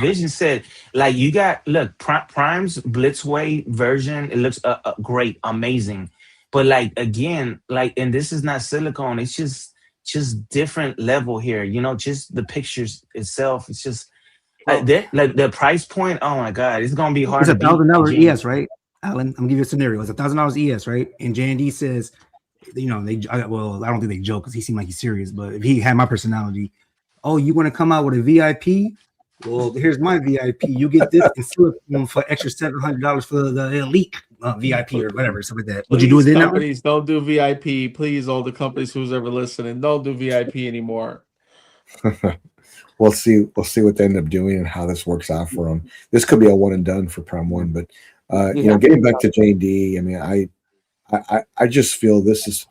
Vision said. Like you got Prime's Blitzway version. It looks great, amazing. But like again, and this is not silicone. It's just different level here. Just the pictures itself. It's just like the price point. Oh my God, it's gonna be hard. It's $1,000 ES, right? Alan, I'm gonna give you a scenario. It's $1,000 ES, right? And J&D says, I don't think they joke because he seemed like he's serious. But if he had my personality, oh, you want to come out with a VIP? Well, here's my VIP. You get this and silicone for extra $700 for the elite VIP or whatever, something like that. Would you do it then? Companies don't do VIP. Please, all the companies who's ever listening, don't do VIP anymore. We'll see what they end up doing and how this works out for them. This could be a one and done for Prime One, but getting back to J&D, I mean, I just feel this is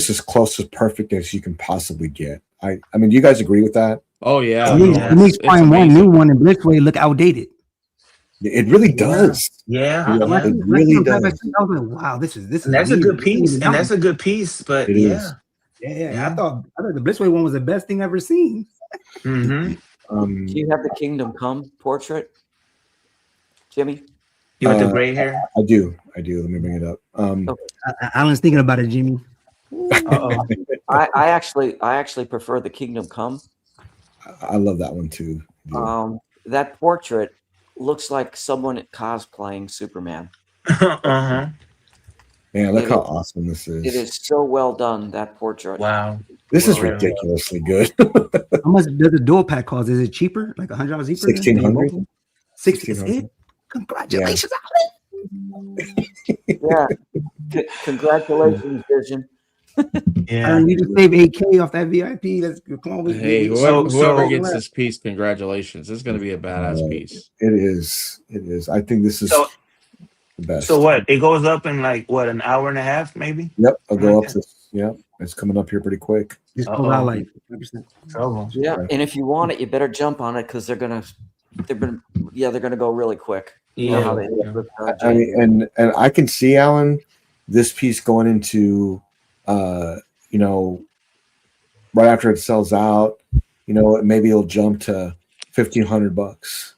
as close as perfect as you can possibly get. I mean, do you guys agree with that? Oh yeah. It makes Prime One new one and Blitzway look outdated. It really does. Yeah. It really does. I was like, wow, this is. And that's a good piece, and that's a good piece. But yeah. I thought the Blitzway one was the best thing I've ever seen. Mm-hmm. Do you have the Kingdom Come portrait, Jimmy? You want the gray hair? I do. Let me bring it up. Alan's thinking about it, Jimmy. I actually prefer the Kingdom Come. I love that one too. That portrait looks like someone cosplaying Superman. Uh-huh. Man, look how awesome this is. It is so well done, that portrait. Wow. This is ridiculously good. How much does the dual pack cost? Is it cheaper? Like $100 cheaper? $1,600. $1,600. Congratulations, Yeah. Congratulations, Vision. Yeah. You just save $8K off that VIP. That's come on. Hey, whoever gets this piece, congratulations. It's going to be a badass piece. It is. I think this is the best. So what? It goes up in like what, an hour and a half, maybe? Yep, I'll go up to. Yeah, it's coming up here pretty quick. Just sold out like 5%. Trouble. Yeah, and if you want it, you better jump on it because they're gonna go really quick. You know how they did with, I mean, and I can see, Alan, this piece going into, you know, right after it sells out, you know, maybe it'll jump to $1,500.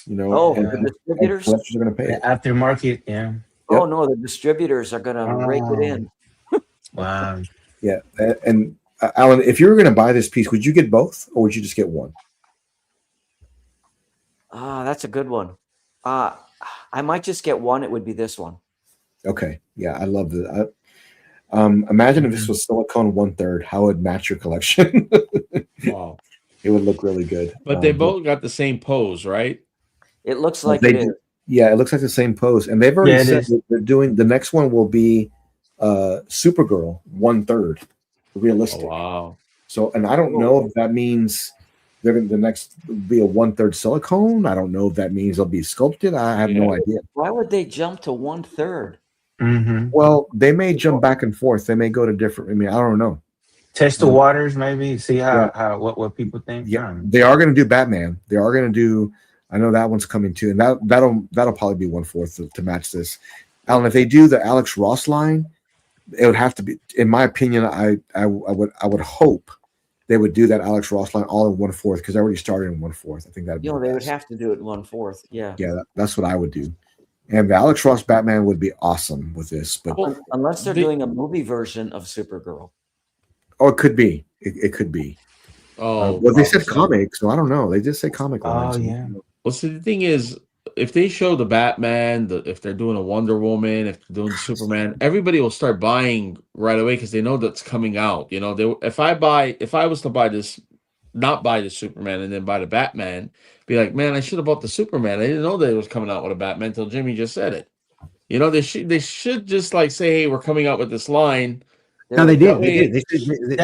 You know, Oh, and the distributors collectors are going to pay it. Aftermarket, yeah. Oh no, the distributors are gonna rake it in. Wow. Yeah, and Alan, if you were going to buy this piece, would you get both, or would you just get one? That's a good one. I might just get one. It would be this one. Okay, yeah, I love that. Imagine if this was silicone 1/3, how it would match your collection. Wow. It would look really good. But they both got the same pose, right? It looks like it is. Yeah, it looks like the same pose, and they've already said that they're doing the next one will be Supergirl 1/3 realistic. Oh, wow. So, and I don't know if that means the next will be a 1/3 silicone. I don't know if that means they'll be sculpted. I have no idea. Why would they jump to 1/3? Well, they may jump back and forth. They may go to different. I mean, I don't know. Test the waters, maybe see how what people think. Yeah, they are going to do Batman. They are going to do. I know that one's coming too, and that'll probably be 1/4 to match this. Alan, if they do the Alex Ross line, it would have to be, in my opinion. I would hope they would do that Alex Ross line all in 1/4 because I already started in 1/4. I think that they would have to do it 1/4. Yeah. Yeah, that's what I would do. And the Alex Ross Batman would be awesome with this, but Unless they're doing a movie version of Supergirl. oh, it could be. It could be. Oh, well, they said comic, so I don't know. They did say comic lines. Oh yeah. Well, see, the thing is, if they show the Batman, if they're doing a Wonder Woman, if they're doing Superman, everybody will start buying right away because they know that's coming out. You know, if I was to buy this, not buy the Superman and then buy the Batman, be like, man, I should have bought the Superman. I didn't know that it was coming out with a Batman until Jimmy just said it. You know, they should just like say, hey, we're coming out with this line. No, they did. They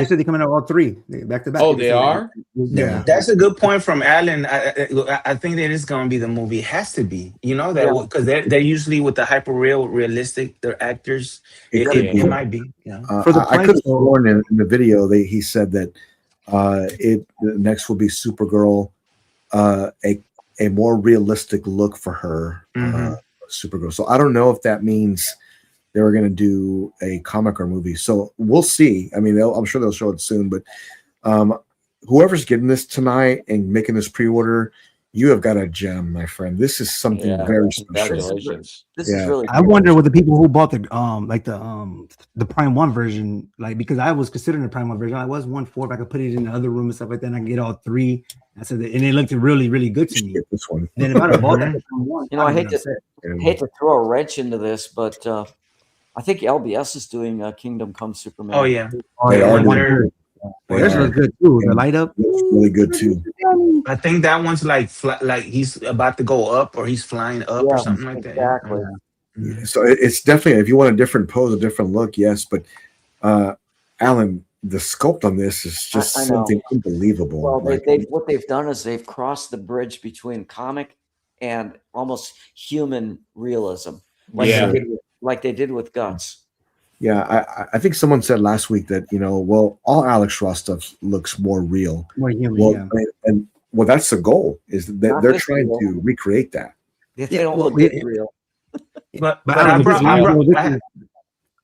said they're coming out all three back to back. Oh, they are? Yeah, that's a good point from Alan. I think that is going to be the movie. It has to be, you know, that because they're usually with the realistic. They're actors. It might be. Yeah. I could have sworn in the video he said that the next will be Supergirl, a more realistic look for her, Supergirl. So I don't know if that means they were going to do a comic or movie. So we'll see. I mean, I'm sure they'll show it soon, but whoever's getting this tonight and making this pre-order, you have got a gem, my friend. This is something very special. This is really I wonder what the people who bought the Prime 1 version, like, because I was considering the Prime 1 version. I was 1/4. If I could put it in the other room and stuff like that, and I can get all three. I said that, and it looked really, really good to me. This one. And then if I'd have bought that Prime 1, you know, I hate to throw a wrench into this, but I think LBS is doing Kingdom Come Superman. Oh yeah, they are doing Theirs looks good too. The light up looks really good too. I think that one's like he's about to go up or he's flying up or something like that. Exactly. Yeah. So it's definitely, if you want a different pose, a different look, yes. But Alan, the sculpt on this is just something unbelievable. Well, what they've done is they've crossed the bridge between comic and almost human realism, like they did with Guts. Yeah, I think someone said last week that, you know, well, all Alex Ross stuff looks more real. More human, well, and that's the goal, is that they're trying to recreate that. They don't look real. But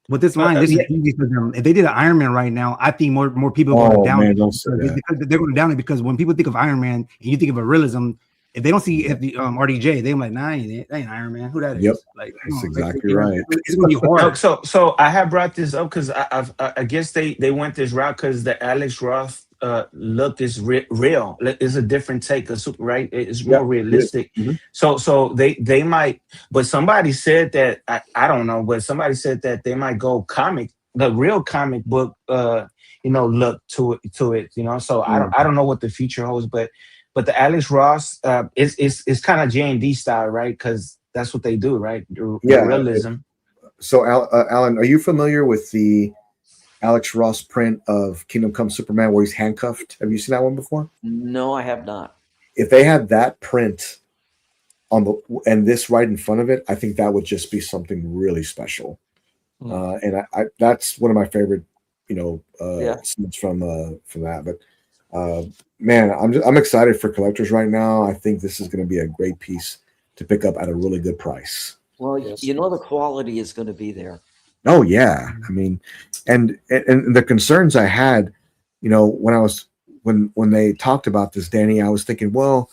with this line, this is easy for them. If they did an Iron Man right now, I think more people are going down it. Because they're going down it because when people think of Iron Man and you think of a realism, if they don't see RDJ, they're like, nah, that ain't Iron Man. Who that is? Yep. Like, that's exactly right. It's gonna be hard. So I have brought this up because I guess they went this route because the Alex Ross look is real. It's a different take of super, right? It's more realistic. Mm-hmm. So they might, but somebody said that I don't know, but somebody said that they might go comic, the real comic book, look to it, you know. So I don't know what the future holds, but the Alex Ross is kind of J&D style, right? Because that's what they do, right? The realism. So Alan, are you familiar with the Alex Ross print of Kingdom Come Superman where he's handcuffed? Have you seen that one before? No, I have not. If they had that print and this right in front of it, I think that would just be something really special. And I that's one of my favorite scenes from that. But man, I'm excited for collectors right now. I think this is going to be a great piece to pick up at a really good price. Well, the quality is going to be there. Oh yeah, I mean, and the concerns I had, when they talked about this, Danny, I was thinking, well,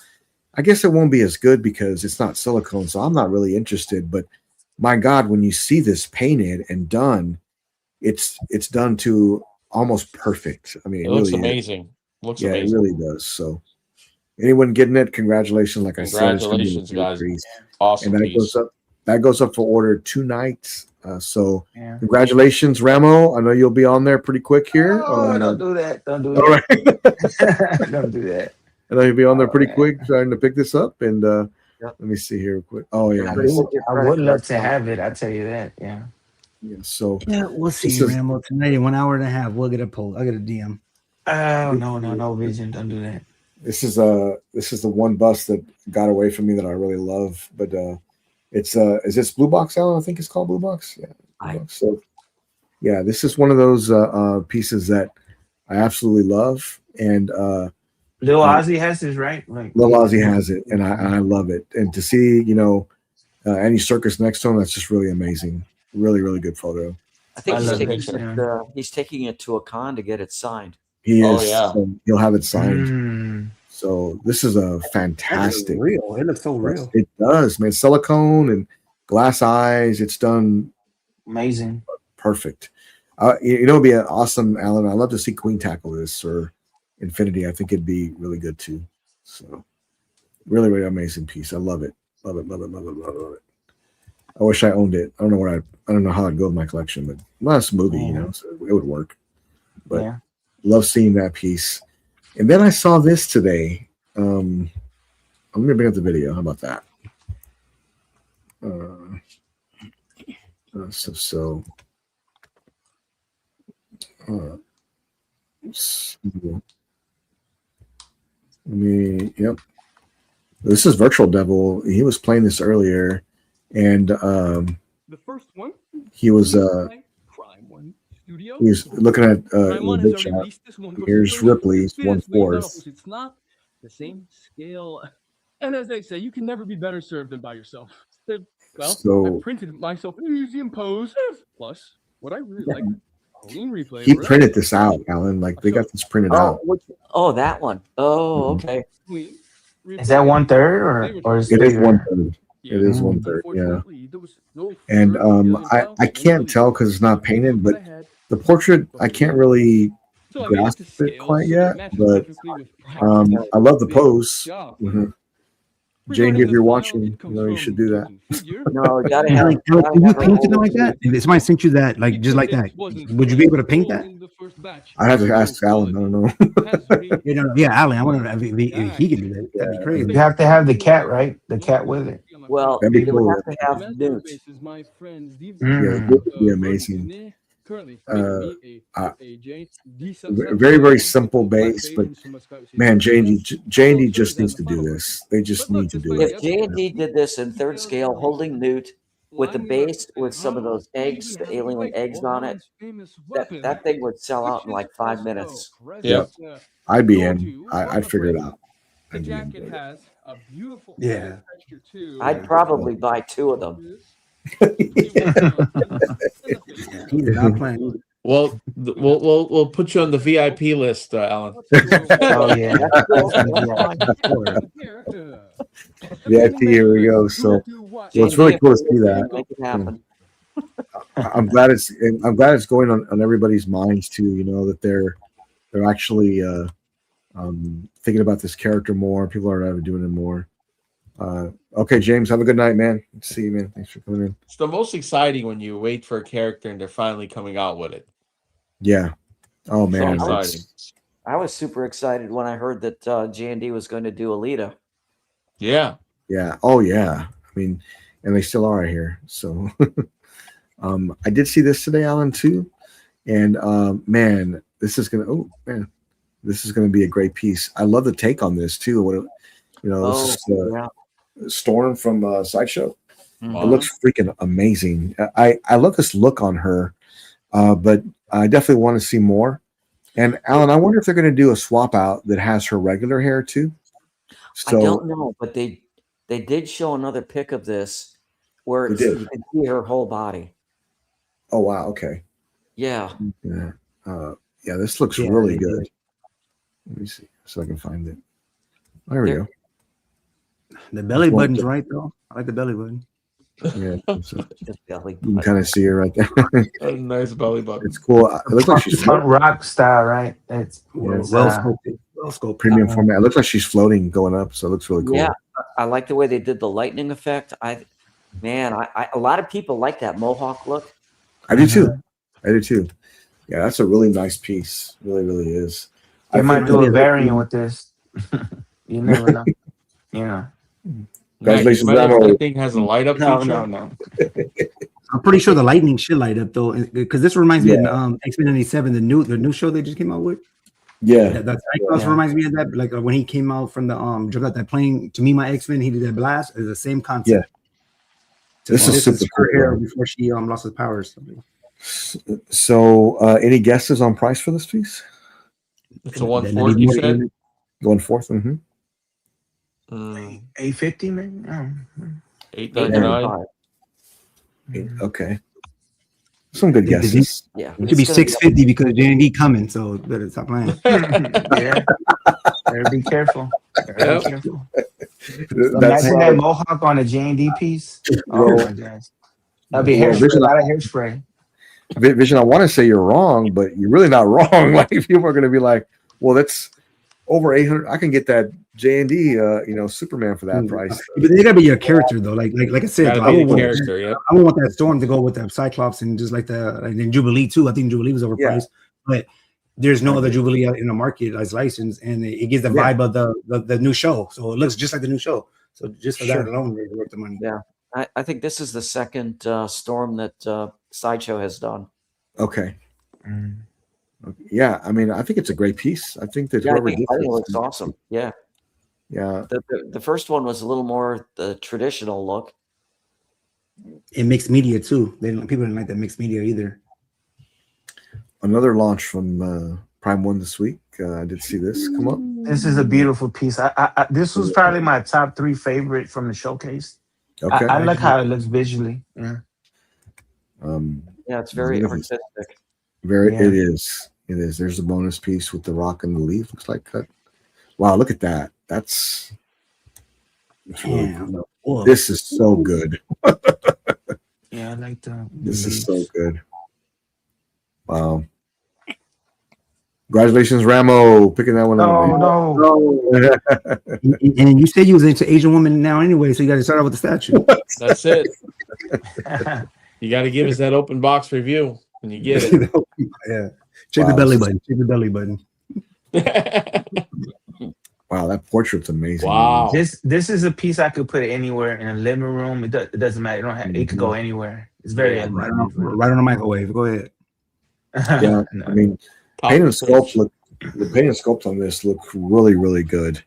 I guess it won't be as good because it's not silicone, so I'm not really interested. But my God, when you see this painted and done, it's done to almost perfect. I mean, It looks really amazing. Looks yeah, amazing. it really does. So anyone getting it, congratulations. Like I said, it's Congratulations, gonna be a guys. piece. Awesome And piece. that goes up for order tonight. So congratulations, Ramo. I know you'll be on there pretty quick here. Oh, don't do that. Don't do all that. right. Don't do that. I know you'll be on there pretty quick trying to pick this up. And let me see here real quick. Oh yeah. I would love to have it. I tell you that. Yeah. Yeah. So yeah, we'll see, Rambo. Tonight in 1 hour and a half, we'll get a poll. I'll get a DM. Oh no, Vision. Don't do that. This is the one bus that got away from me that I really love. But it's is this Blue Box, Alan? I think it's called Blue Box. Yeah. Blue Box. So yeah, this is one of those pieces that I absolutely love. And Lil Ozzy has his, right? Like Lil Ozzy has it, and I love it. And to see, Andy Serkis next to him, that's just really amazing. Really, really good photo. I think he's taking it to a con to get it signed. He is. Oh, yeah. So he'll have it signed. So this is a fantastic. Real. It looks so real. It does, man. Silicone and glass eyes. It's done amazing. Perfect. It'd be an awesome, Alan. I'd love to see Queen tackle this or Infinity. I think it'd be really good too. So really, really amazing piece. I love it. Love it. Love it. Love it. Love it. Love it. I wish I owned it. I don't know how I'd go with my collection, but last movie, so it would work. But love seeing that piece. And then I saw this today. I'm gonna bring up the video. How about that? Yep. This is Virtual Devil. He was playing this earlier, and the first one. He was looking at the big shot. Here's Ripley's 1/4. It's not the same scale, and as they say, you can never be better served than by yourself. I printed it myself in museum pose. Plus, what I really like. Replay, he printed this out, Alan. Like they got this printed out. That one. Oh, okay. Is that 1/3 or is it is 1/3? It is 1/3. Yeah. And I can't tell because it's not painted, but the portrait I can't really grasp it quite yet. But I love the pose. Mm-hmm. Jane, if you're watching, you should do that. No, gotta have. Can you paint something like that? If somebody sent you that, like just like that, would you be able to paint that? I have to ask Alan. I don't know. Yeah, Alan. I wonder if he can do that. That'd be crazy. You have to have the cat, right? The cat with it. Well, that'd be you cool. would have to have Newt. Yeah, it would be amazing. Very, very simple base, but man, J&D just needs to do this. They just need to do it. If J&D did this in 3rd scale, holding Newt with the base with some of those eggs, the alien eggs on it, that thing would sell out in like 5 minutes. Yep. I'd be in. I'd figure it out. Yeah. I'd probably buy 2 of them. Well, we'll put you on the VIP list, Alan. Oh yeah. VIP, here we go. So it's really cool to see that. Make it happen. I'm glad it's going on everybody's minds too. That they're actually thinking about this character more. People are doing it more. Okay, James, have a good night, man. See you, man. Thanks for coming in. It's the most exciting when you wait for a character and they're finally coming out with it. Yeah. Oh man, so I was super excited when I heard that J&D was going to do Alita. Yeah. Yeah. Oh yeah. I mean, and they still are here. So, I did see this today, Alan, too, and man, this is gonna be a great piece. I love the take on this too. This is Storm from Sideshow. It looks freaking amazing. I love this look on her. But I definitely want to see more. And Alan, I wonder if they're going to do a swap out that has her regular hair too. I don't know, but they did show another pic of this where you can see her whole body. Oh wow! Okay. Yeah. Yeah. Yeah. This looks really good. Let me see so I can find it. There we go. The belly button's right though. I like the belly button. Yeah. You can kind of see her right there. A nice belly button. It's cool. It looks like she's punk rock style, right? It's well sculpted. Premium format. It looks like she's floating going up, so it looks really cool. Yeah, I like the way they did the lightning effect. I a lot of people like that mohawk look. I do too. I do too. Yeah, that's a really nice piece. Really, really is. I might do a variant with this. You never know. Yeah. Congratulations, that thing has a light up feature. No. I'm pretty sure the lightning should light up though, because this reminds me of X-Men '97, the new show they just came out with. Yeah, that Cyclops reminds me of that. Like when he came out from the jumped out that plane to meet my X-Men, he did that blast. It's the same concept. Yeah, this is super cool. Her before she lost her powers. So, any guesses on price for this piece? It's a 140. You said 1/4. Mm-hmm. $850 maybe. $899. Okay. Some good guesses. Yeah, it should be $650 because J&D coming, so better stop playing. Yeah, better be careful. Imagine that mohawk on a J&D piece. Oh my gosh, that'd be hairspray. A lot of hairspray. Vision, I want to say you're wrong, but you're really not wrong. Like people are going to be like, "Well, that's over 800. I can get that J&D, Superman for that price." But they gotta be your character though. Like I said, I don't want that Storm to go with that Cyclops and just like then Jubilee too. I think Jubilee was overpriced, but there's no other Jubilee in the market as licensed, and it gives the vibe of the new show. So it looks just like the new show. So just for that alone, it's worth the money. Yeah, I think this is the second Storm that Sideshow has done. Okay. Yeah, I mean, I think it's a great piece. I think that whoever I think it looks awesome. Yeah. Yeah. The first one was a little more the traditional look. In mixed media too. People didn't like that mixed media either. Another launch from Prime One this week. I did see this come up. This is a beautiful piece. This was probably my top 3 favorite from the showcase. Okay. I like how it looks visually. Yeah. Yeah, it's very artistic. It is. It is. There's a bonus piece with the rock and the leaf. Looks like cut. Wow, look at that. That's really cool. This is so good. Yeah, I like that. This is so good. Wow. Congratulations, Ramo, picking that one up. No. And you said you was into Asian women now anyway, so you got to start out with the statue. That's it. You got to give us that open box review when you get it. Yeah. Check the belly button. Check the belly button. Wow, that portrait's amazing. Wow. This is a piece I could put anywhere in a living room. It doesn't matter. It could go anywhere. It's very right on the microwave. Go ahead. Yeah, I mean, paint and sculpt the paint and sculpt on this look really, really good.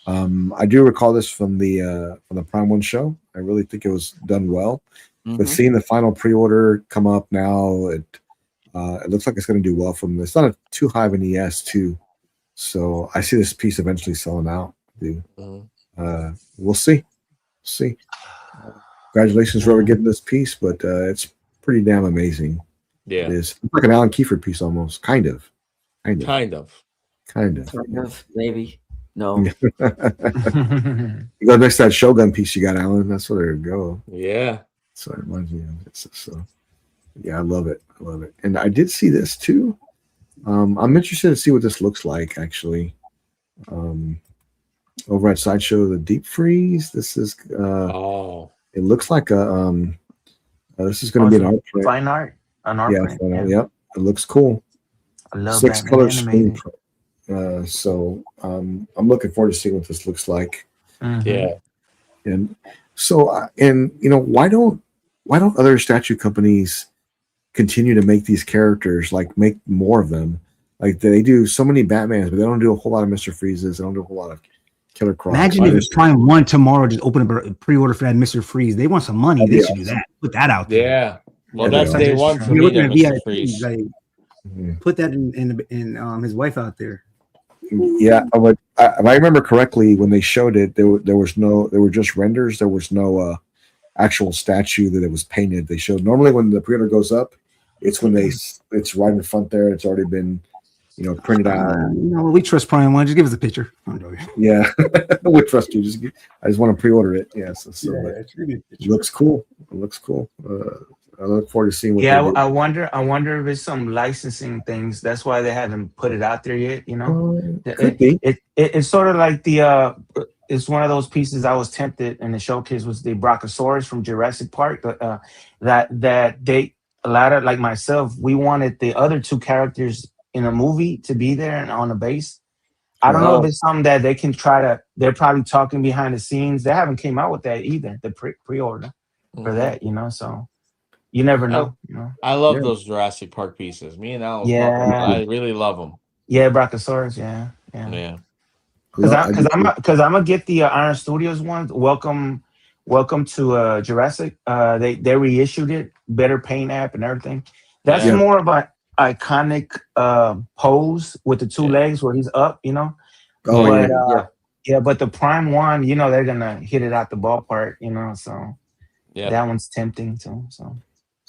I do recall this from the Prime One show. I really think it was done well. But seeing the final pre-order come up now, it looks like it's going to do well from this. It's not too high of an ES too, so I see this piece eventually selling out. Dude. We'll see. Congratulations for getting this piece, but it's pretty damn amazing. Yeah, it is. It's like an Alan Kiefer piece almost, kind of, maybe. No. You got next to that Shogun piece you got, Alan. That's where it go. Yeah. So it reminds me of it. So yeah, I love it. And I did see this too. I'm interested to see what this looks like actually. Over at Sideshow, the Deep Freeze. This is it looks like a this is going to be an art print. Fine art. An art print. Yep. It looks cool. I love 6 color screen print. So I'm looking forward to seeing what this looks like. Yeah. And so why don't other statue companies continue to make these characters, like make more of them? Like they do so many Batmans, but they don't do a whole lot of Mr. Freezes. They don't do a whole lot of Killer Crocs. Imagine if it's Prime One tomorrow, just open up a pre-order for that Mr. Freeze. They want some money. They should do that. Put that out there. Yeah. Well, that's day one for You're me, looking then, at Mr. VIP. Freeze. Like, put that in his wife out there. Yeah, if I remember correctly, when they showed it, there were just renders. There was no actual statue that it was painted. They showed normally when the pre-order goes up, it's when it's right in front there. It's already been, printed out. We trust Prime One. Just give us a picture. Yeah, we trust you. I just want to pre-order it. Yeah, it looks cool. It looks cool. I look forward to seeing what. Yeah, they do. I wonder if it's some licensing things. That's why they haven't put it out there yet. Could be. It's sort of like the it's one of those pieces I was tempted in the showcase was the Brachiosaurus from Jurassic Park. That they a lot of like myself, we wanted the other two characters in a movie to be there and on the base. I don't know if it's something that they can try to. They're probably talking behind the scenes. They haven't came out with that either. The pre-order for that, so. You never know. I love those Jurassic Park pieces. Me and Al was talking about it. I really love them. Yeah, Brachiosaurus. Yeah. Because I'm gonna get the Iron Studios ones. Welcome to Jurassic. They reissued it, better paint app and everything. That's more of an iconic pose with the two legs where he's up. But the Prime one, they're gonna hit it out the ballpark. So that one's tempting too. So.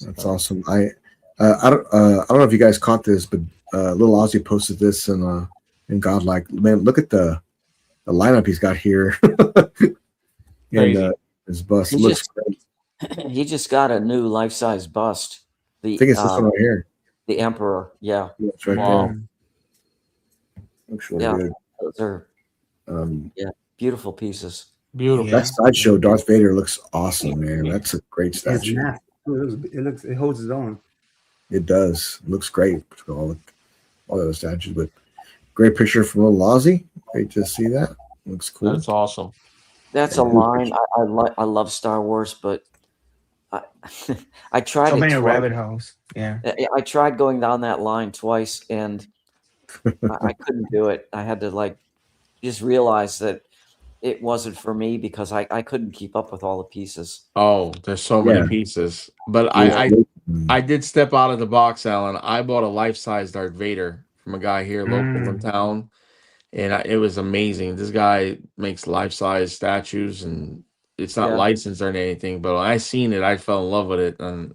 That's awesome. I don't know if you guys caught this, but Little Ozzy posted this in Godlike. Man, look at the lineup he's got here. And his bust looks great. He just got a new life-size bust. I think it's this one right here. The Emperor. Yeah. It's right there. Looks really good. Those are beautiful pieces. Beautiful. That sideshow Darth Vader looks awesome, man. That's a great statue. It holds its own. It does. It looks great. All the statues, but great picture from Little Ozzy. Great to see that. Looks cool. That's awesome. That's a line. I love Star Wars, but I tried. So many rabbit holes. Yeah. I tried going down that line twice, and I couldn't do it. I had to just realize that it wasn't for me because I couldn't keep up with all the pieces. Oh, there's so many pieces. But I did step out of the box, Alan. I bought a life-size Darth Vader from a guy here local in town, and it was amazing. This guy makes life-size statues, and it's not licensed or anything. But when I seen it, I fell in love with it, and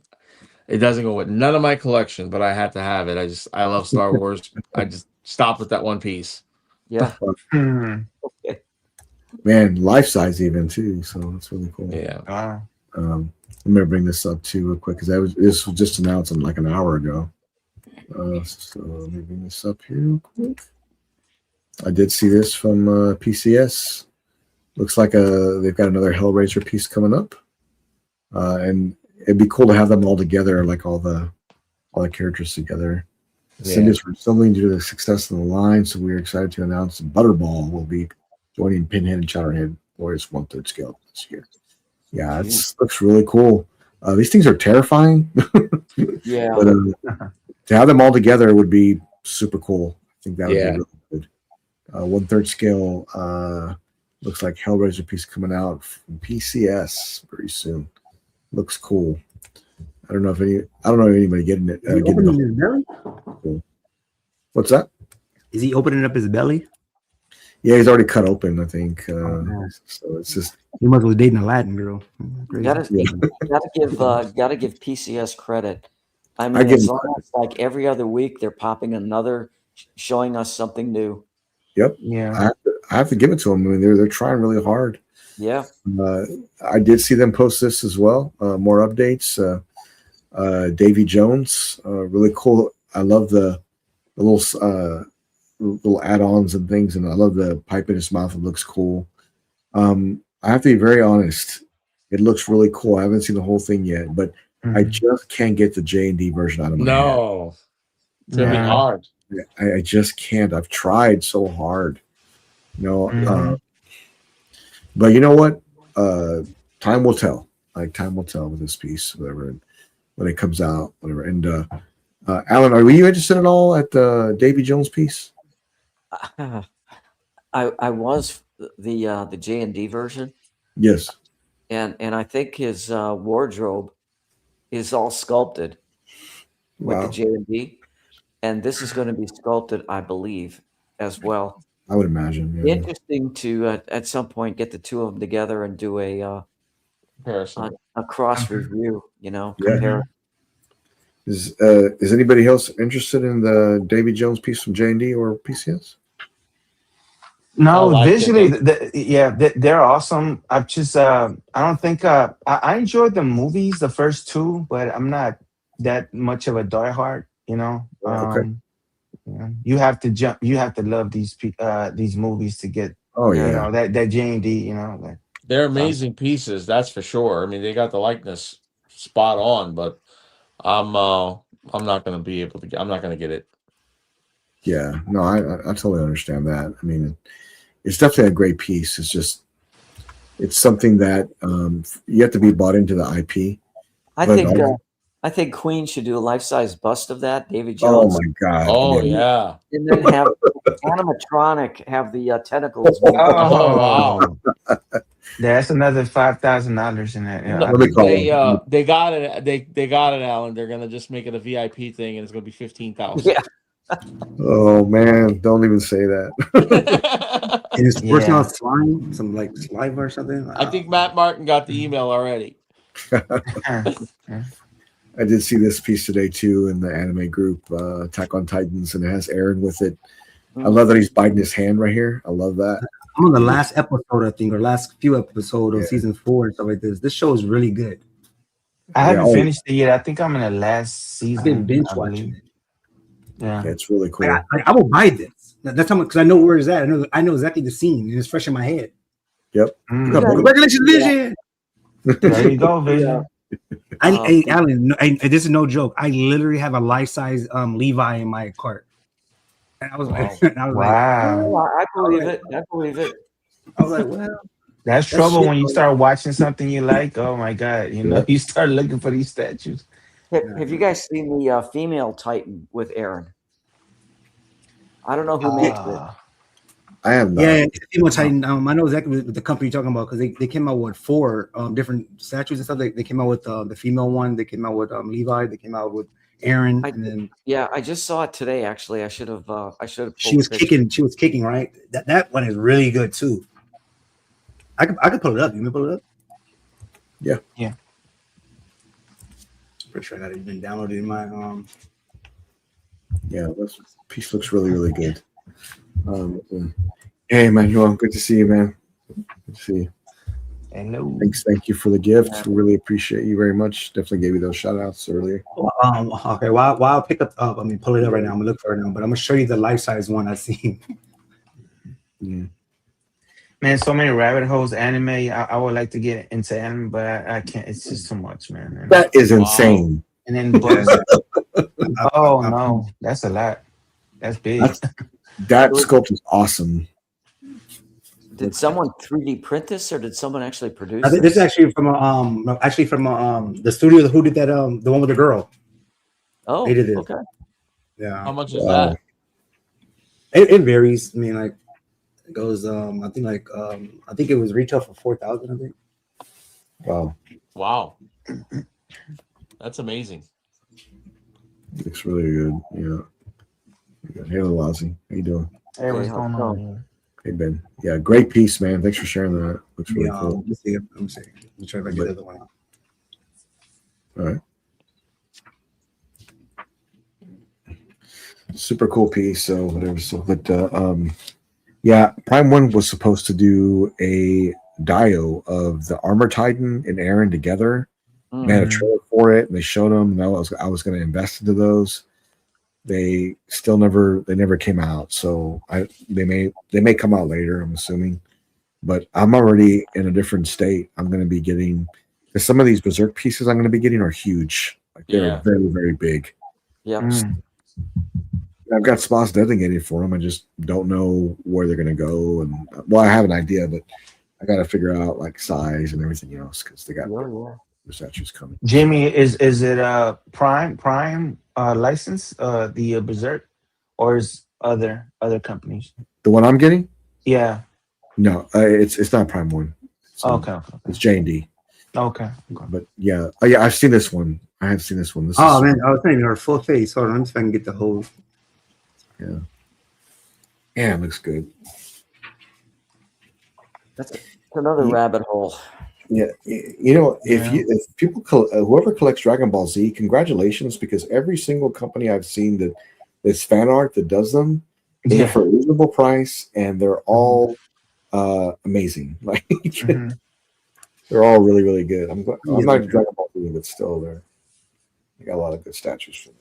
it doesn't go with none of my collection, but I had to have it. I love Star Wars. I just stopped with that one piece. Yeah. Okay. Man, life size even too, so that's really cool. Yeah. Let me bring this up too real quick because this was just announced like an hour ago. So let me bring this up here real quick. I did see this from PCS. Looks like they've got another Hellraiser piece coming up, and it'd be cool to have them all together, like all the characters together. Cindy's resilient due to the success of the line, so we're excited to announce Butterball will be joining Pinhead and Chowderhead Warriors 1/3 scale this year. Yeah, it looks really cool. These things are terrifying. Yeah. But to have them all together would be super cool. I think that would be really good. 1/3 scale looks like Hellraiser piece coming out from PCS very soon. Looks cool. I don't know if anybody getting it. Opening his belly? Cool. What's that? Is he opening up his belly? Yeah, he's already cut open, I think. So it's just he must be dating a Latin girl. Gotta give PCS credit. I mean, it's almost like every other week they're popping another, showing us something new. Yep. Yeah. I have to give it to them. I mean, they're trying really hard. Yeah. I did see them post this as well. More updates. Davy Jones, really cool. I love the little add-ons and things, and I love the pipe in his mouth. It looks cool. I have to be very honest. It looks really cool. I haven't seen the whole thing yet, but I just can't get the J&D version out of my head. It's gonna be hard. I just can't. I've tried so hard. But you know what? Time will tell. Time will tell with this piece, whatever, when it comes out, whatever. And Alan, are you interested at all at the Davy Jones piece? I was the J&D version. Yes. And I think his wardrobe is all sculpted with the Wow. J&D, and this is going to be sculpted, I believe, as well. I would imagine. Yeah. Interesting to at some point get the two of them together and do a cross review. Yeah. Compare. Is anybody else interested in the Davy Jones piece from J&D or PCS? No, like visually, it, they're awesome. I just, I don't think, I enjoyed the movies, the first two, but I'm not that much of a diehard, Okay. You have to jump, you have to love these movies to get, that J&D, They're amazing pieces, that's for sure. I mean, they got the likeness spot on, but I'm not going to be able to get. I'm not going to get it. Yeah, no, I totally understand that. I mean, it's definitely a great piece. It's just, it's something that you have to be bought into the IP. I think Queen should do a life-size bust of that, Davy Jones. Oh my God! Oh yeah, and then have animatronic have the tentacles. Oh wow! That's another $5,000 in that. No, they got it. They got it, Alan. They're gonna just make it a VIP thing, and it's gonna be 15,000. Yeah. Oh man! Don't even say that. And his personal slime, some like saliva or something. I think Matt Martin got the email already. I did see this piece today too in the anime group, Attack on Titans, and it has Aaron with it. I love that he's biting his hand right here. I love that. I'm on the last episode, I think, or last few episodes of season 4 and stuff like this. This show is really good. I haven't finished it yet. I think I'm in the last season. I've been binge watching it. Yeah, it's really cool. I will buy this. That's how much, because I know where it's at. I know exactly the scene, and it's fresh in my head. Yep. Congratulations, Vision. There you go, Vision. Alan, this is no joke. I literally have a life-size Levi in my cart. And I was like, wow. I believe it. I believe it. I was like, well, that's trouble when you start watching something you like. Oh my God, you start looking for these statues. Have you guys seen the female Titan with Aaron? I don't know who makes it. I have not. Yeah, it's a female Titan. I know exactly what the company you're talking about, because they came out with 4 different statues and stuff. They came out with the female one. They came out with Levi. They came out with Aaron. And then I just saw it today. Actually, I should have. She was kicking. She was kicking. Right. That one is really good too. I could pull it up. You want me to pull it up? Yeah. Yeah. Pretty sure I got it even downloaded in my Yeah, this piece looks really, really good. Hey, Manuel, good to see you, man. Good to see you. Hello. Thank you for the gift. We really appreciate you very much. Definitely gave you those shout outs earlier. Okay, while I'll pick up, pull it up right now. I'm gonna look for it now, but I'm gonna show you the life-size one I see. Yeah. Man, so many rabbit holes. Anime. I would like to get into anime, but I can't. It's just too much, man. That is insane. And then, oh no, that's a lot. That's big. That sculpt is awesome. Did someone 3D print this, or did someone actually produce This is actually from the studio who did that the one with the girl. Oh, they did it. Okay. Yeah. How much is that? It varies. I mean, like it goes. I think it was retail for 4,000. I think. Wow. Wow. That's amazing. Looks really good. Yeah. Hey, Lazi. How you doing? Hey, what's going on? Hey, Ben. Yeah, great piece, man. Thanks for sharing that. Looks really cool. Let's see. Let me see. Let me try if I get the other one out. All right. Super cool piece. So whatever. So, but yeah, Prime One was supposed to do a dio of the Armor Titan and Aaron together. Mm-hmm. They had a trailer for it, and they showed them. And I was going to invest into those. They still never came out. So they may come out later, I'm assuming. But I'm already in a different state. I'm going to be getting, because some of these Berserk pieces I'm going to be getting are huge. Like they're very, very big. Yeah. I've got spots designated for them. I just don't know where they're going to go. And well, I have an idea, but I got to figure out like size and everything else because they got the statues coming. Jimmy, is it Prime license the Berserk, or is other companies? The one I'm getting? Yeah. No, it's not Prime One. Okay. It's J&D. Okay. But yeah, oh yeah, I've seen this one. I have seen this one. This Oh is, man, I was thinking her full face. Hold on, let me see if I can get the whole. Yeah. Yeah, it looks good. That's another rabbit hole. Yeah, you know, if people whoever collects Dragon Ball Z, congratulations, because every single company I've seen that is fan art that does them, does it for a reasonable price, and they're all amazing. Like they're all really, really good. I'm not a Dragon Ball Z, but still, they got a lot of good statues for them.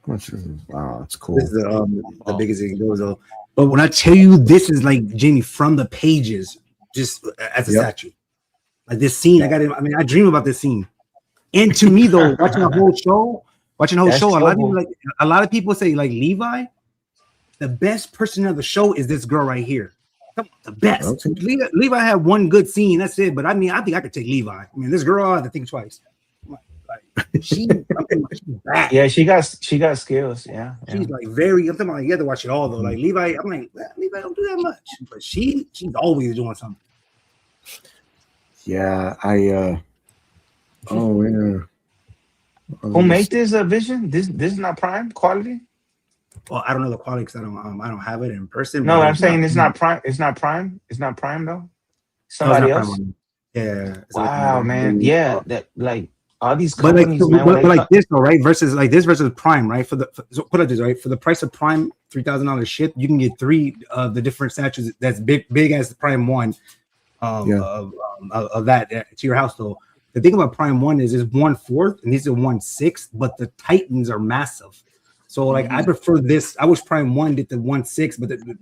How much is this? Wow, that's cool. This is the biggest thing goes though. But when I tell you, this is like Jamie from the pages, just as a statue. Like this scene, I got it. I mean, I dream about this scene. And to me, though, watching the whole show, a lot of people say like Levi, the best person of the show is this girl right here. The best. Levi had one good scene, that's it. But I mean, I think I could take Levi. I mean, this girl, I have to think twice. She's bad. Yeah, she got skills. Yeah, she's like very. I'm talking about, you have to watch it all though. Like Levi, I'm like, Levi don't do that much, but she's always doing something. Yeah, oh yeah. Who made this Vision? This is not Prime quality. Well, I don't know the quality because I don't have it in person. No, I'm saying it's not Prime. It's not Prime. It's not Prime though. Somebody else. Yeah. Wow, man. Yeah, that like. All these companies, but like this though, right? Versus Prime, right? So put it this right, for the price of Prime, $3,000 ship, you can get 3 of the different statues that's big as the Prime 1 of that to your house. Though the thing about Prime 1 is 1/4 and these are 1/6, but the Titans are massive. So like I prefer this. I wish Prime 1 did the 1/6,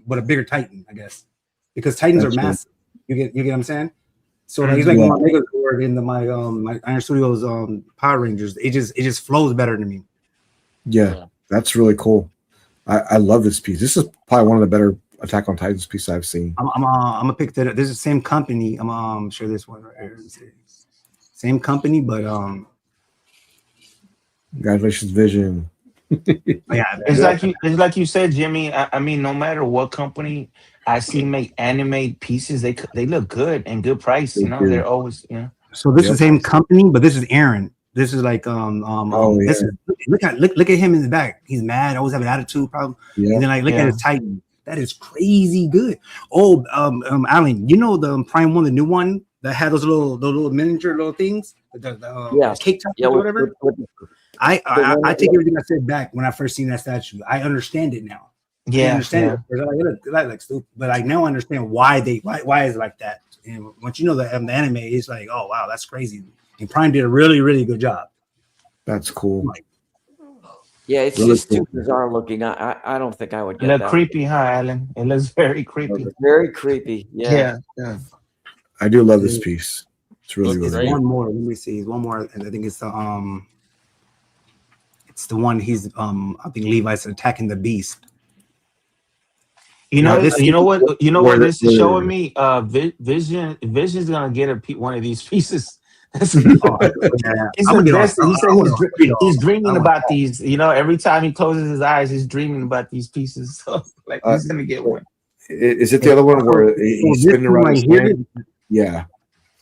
but a bigger Titan, I guess, because Titans are massive. You get what I'm saying? So like, it's like my Megazord in my Iron Studios Power Rangers. It just flows better to me. Yeah, that's really cool. I love this piece. This is probably one of the better Attack on Titans pieces I've seen. I'm gonna pick that up. This is the same company. I'm sure this one right here. Same company, but congratulations, Vision. Yeah, it's like you said, Jimmy. I mean, no matter what company I see make animate pieces, they look good and good price. You know, they're always So this is the same company, but this is Aaron. This is like this is, look at him in the back. He's mad. Always have an attitude problem. Yeah. And then like look at his Titan. That is crazy good. Oh, Alan, you know the Prime 1, the new one that had those little miniature little things, the cake top or whatever. I take everything I said back when I first seen that statue. I understand it now. Yeah, I understand it. Like stupid, but I now understand why is it like that. And once you know the anime, it's like, oh wow, that's crazy. And Prime did a really, really good job. That's cool. Yeah, it's really just too bizarre looking. I don't think I would get that. Creepy, huh, Alan? It looks very creepy. Very creepy. Yeah. I do love this piece. It's really, really great. One more. Let me see. One more, and I think it's the one he's I think Levi's attacking the beast. You know what this is showing me? Vision's gonna get one of these pieces. He's dreaming about these. You know, every time he closes his eyes, he's dreaming about these pieces. So like he's gonna get one. Is it the other one where he's spinning around his hand? Yeah.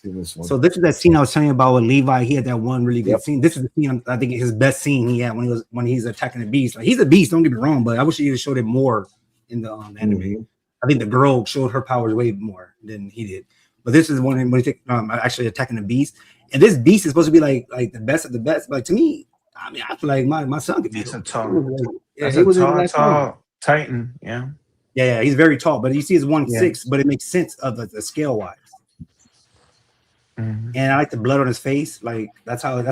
This one. So this is that scene I was telling you about with Levi. He had that one really good scene. This is the scene I think his best scene he had when he's attacking the beast. Like he's a beast, don't get me wrong, but I wish he showed it more in the anime. I think the girl showed her powers way more than he did. But this is when he actually attacking the beast. And this beast is supposed to be like the best of the best. But to me, I mean, I feel like my son could be a tall Titan. Yeah, he's very tall. But you see, it's 1/6, but it makes sense of the scale wise. Mm-hmm. And I like the blood on his face. Like that's how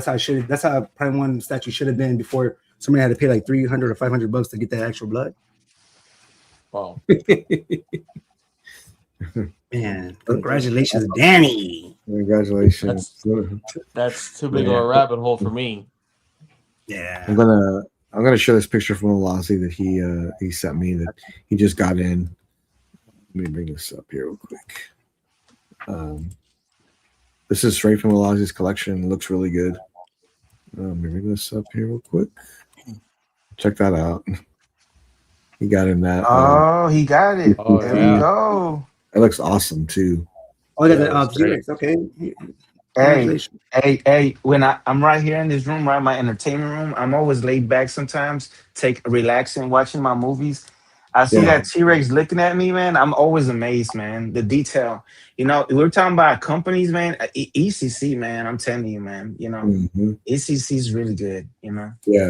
Prime 1 statue should have been before somebody had to pay like $300 or $500 to get that actual blood. Wow. Man, congratulations, Danny. Congratulations. That's too big of a rabbit hole for me. Yeah. I'm gonna show this picture from Olazi that he sent me that he just got in. Let me bring this up here real quick. This is straight from Olazi's collection. It looks really good. Let me bring this up here real quick. Check that out. He got in that. He got it. There we go. It looks awesome too. Oh, yeah, That was the great. T-Rex. Okay. Hey, Congratulations. hey, when I'm right here in this room, right, my entertainment room, I'm always laid back sometimes, relaxing, watching my movies. I see Yeah. that T-Rex looking at me, man. I'm always amazed, man. The detail. We're talking about companies, man. ECC, man. I'm telling you, man. Mhm. ECC is really good, Yeah,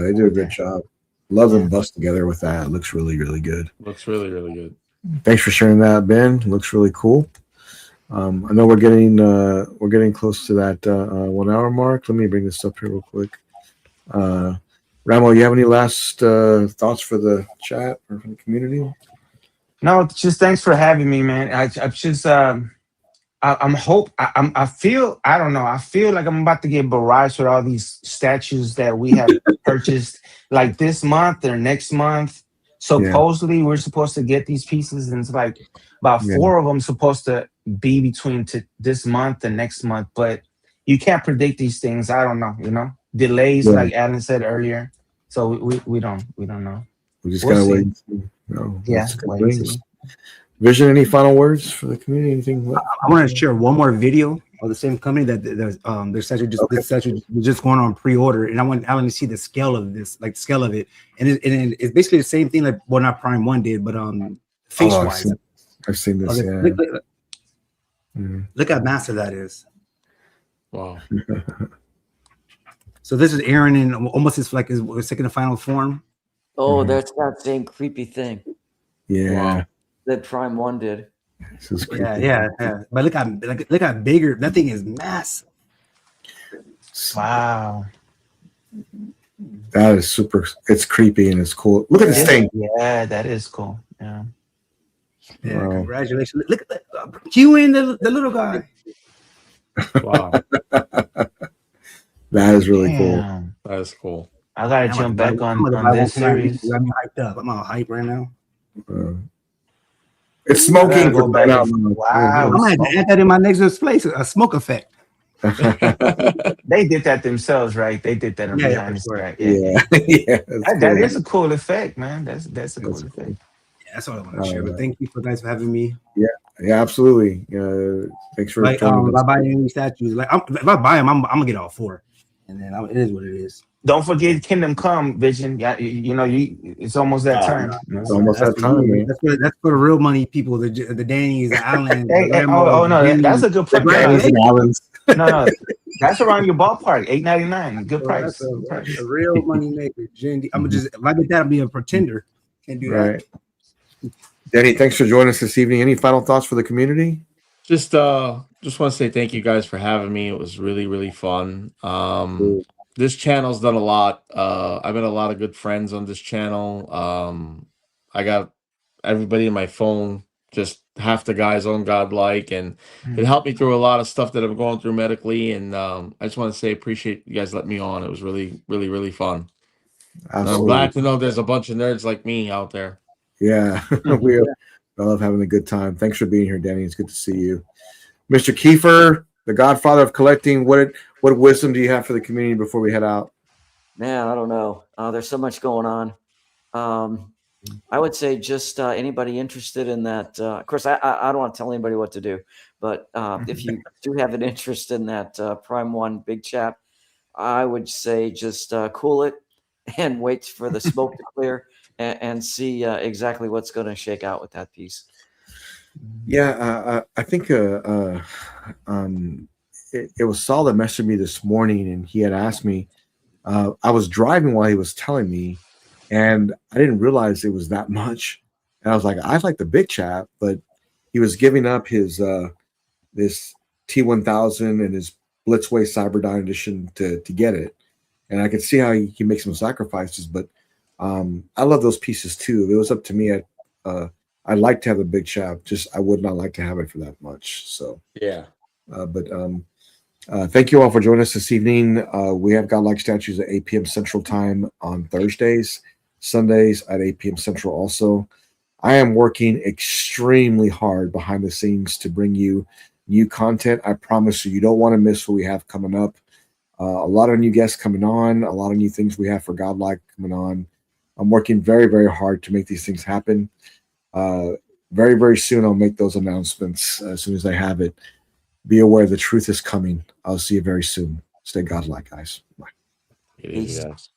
they do a right good there. job. Love them Yeah. bust together with that. It looks really, really good. Looks really, really good. Thanks for sharing that, Ben. Looks really cool. I know we're getting close to that 1 hour mark. Let me bring this up here real quick. Ramo, you have any last thoughts for the chat or for the community? No, just thanks for having me, man. I just I feel, I don't know. I feel like I'm about to get barraged with all these statues that we have purchased like this month or next month. Yeah, Supposedly we're supposed to get these pieces, and it's like about yeah, 4 of them supposed to be between this month and next month. But you can't predict these things. I don't know. Delays, yeah. like Alan said earlier. So we don't know. We just We'll gotta wait see. and see. No, Yeah, that's good wait and things. see. Vision, any final words for the community? Anything left? I want to share one more video of the same company that their statue Okay. this statue was just going on pre-order, and I want to see the scale of this, like the scale of it, and it's basically the same thing like what not Prime One did, but face Oh, wise. I've seen this. Okay, Yeah. look how massive that is. Wow. So this is Aaron in almost his second to final form. Oh, that's that same creepy thing Yeah. Wow. that Prime One did. This is creepy. Yeah. But look how bigger that thing is. Massive. Wow. That is super. It's creepy and it's cool. Look at this thing. Yeah, that is cool. Yeah. Yeah, Wow. congratulations. Look at that. Cue in the little guy. Wow. That is really Damn. That is cool. I gotta jump back on this series. I'm hyped up. I'm all hype right now. cool. It's smoking. Go back wow. I'm gonna have to add that in my next display. A smoke effect. They did that themselves, right? They did that on behind the sure. right. Yeah. That is a cool effect, man. That's a cool effect. Yeah, that's all I want to share. But thank you for guys for having me. Yeah, absolutely. Thanks for joining if us. I buy any statues, if I buy them, I'm gonna get all 4, and then it is what it is. Don't forget Kingdom Come Vision. Yeah, it's almost that time. It's almost that time, man. That's for the real money people, the Dannys, the Allen. No, that's a good price. No, that's around your ballpark. $8.99, good price. That's a real money maker. I'm just if I get that, I'll be a pretender. Can't do that. Danny, thanks for joining us this evening. Any final thoughts for the community? Just want to say thank you guys for having me. It was really, really fun. This channel's done a lot. I've met a lot of good friends on this channel. I got everybody in my phone, just half the guys on Godlike, and it helped me through a lot of stuff that I'm going through medically. And I just want to say appreciate you guys letting me on. It was really, really, really fun. I'm glad to know there's a bunch of nerds like me out there. Yeah, I love having a good time. Thanks for being here, Danny. It's good to see you. Mr. Kiefer, the godfather of collecting, what wisdom do you have for the community before we head out? Man, I don't know. There's so much going on. I would say just anybody interested in that. Of course, I don't want to tell anybody what to do, but if you do have an interest in that Prime One big chap, I would say just cool it and wait for the smoke to clear and see exactly what's going to shake out with that piece. Yeah, I think it was Saul that messaged me this morning, and he had asked me. I was driving while he was telling me, and I didn't realize it was that much. And I was like, I like the big chap, but he was giving up his this T1000 and his Blitzway Cyberdyne edition to get it, and I could see how he makes some sacrifices. But I love those pieces too. If it was up to me, I'd like to have a big chap. Just I would not like to have it for that much. So yeah. Thank you all for joining us this evening. We have Godlike Statues at 8 p.m. Central Time on Thursdays, Sundays at 8 p.m. Central also. I am working extremely hard behind the scenes to bring you new content. I promise you don't want to miss what we have coming up. A lot of new guests coming on, a lot of new things we have for Godlike coming on. I'm working very, very hard to make these things happen. Very, very soon I'll make those announcements as soon as I have it. Be aware the truth is coming. I'll see you very soon. Stay godlike, guys. Bye. It is, guys.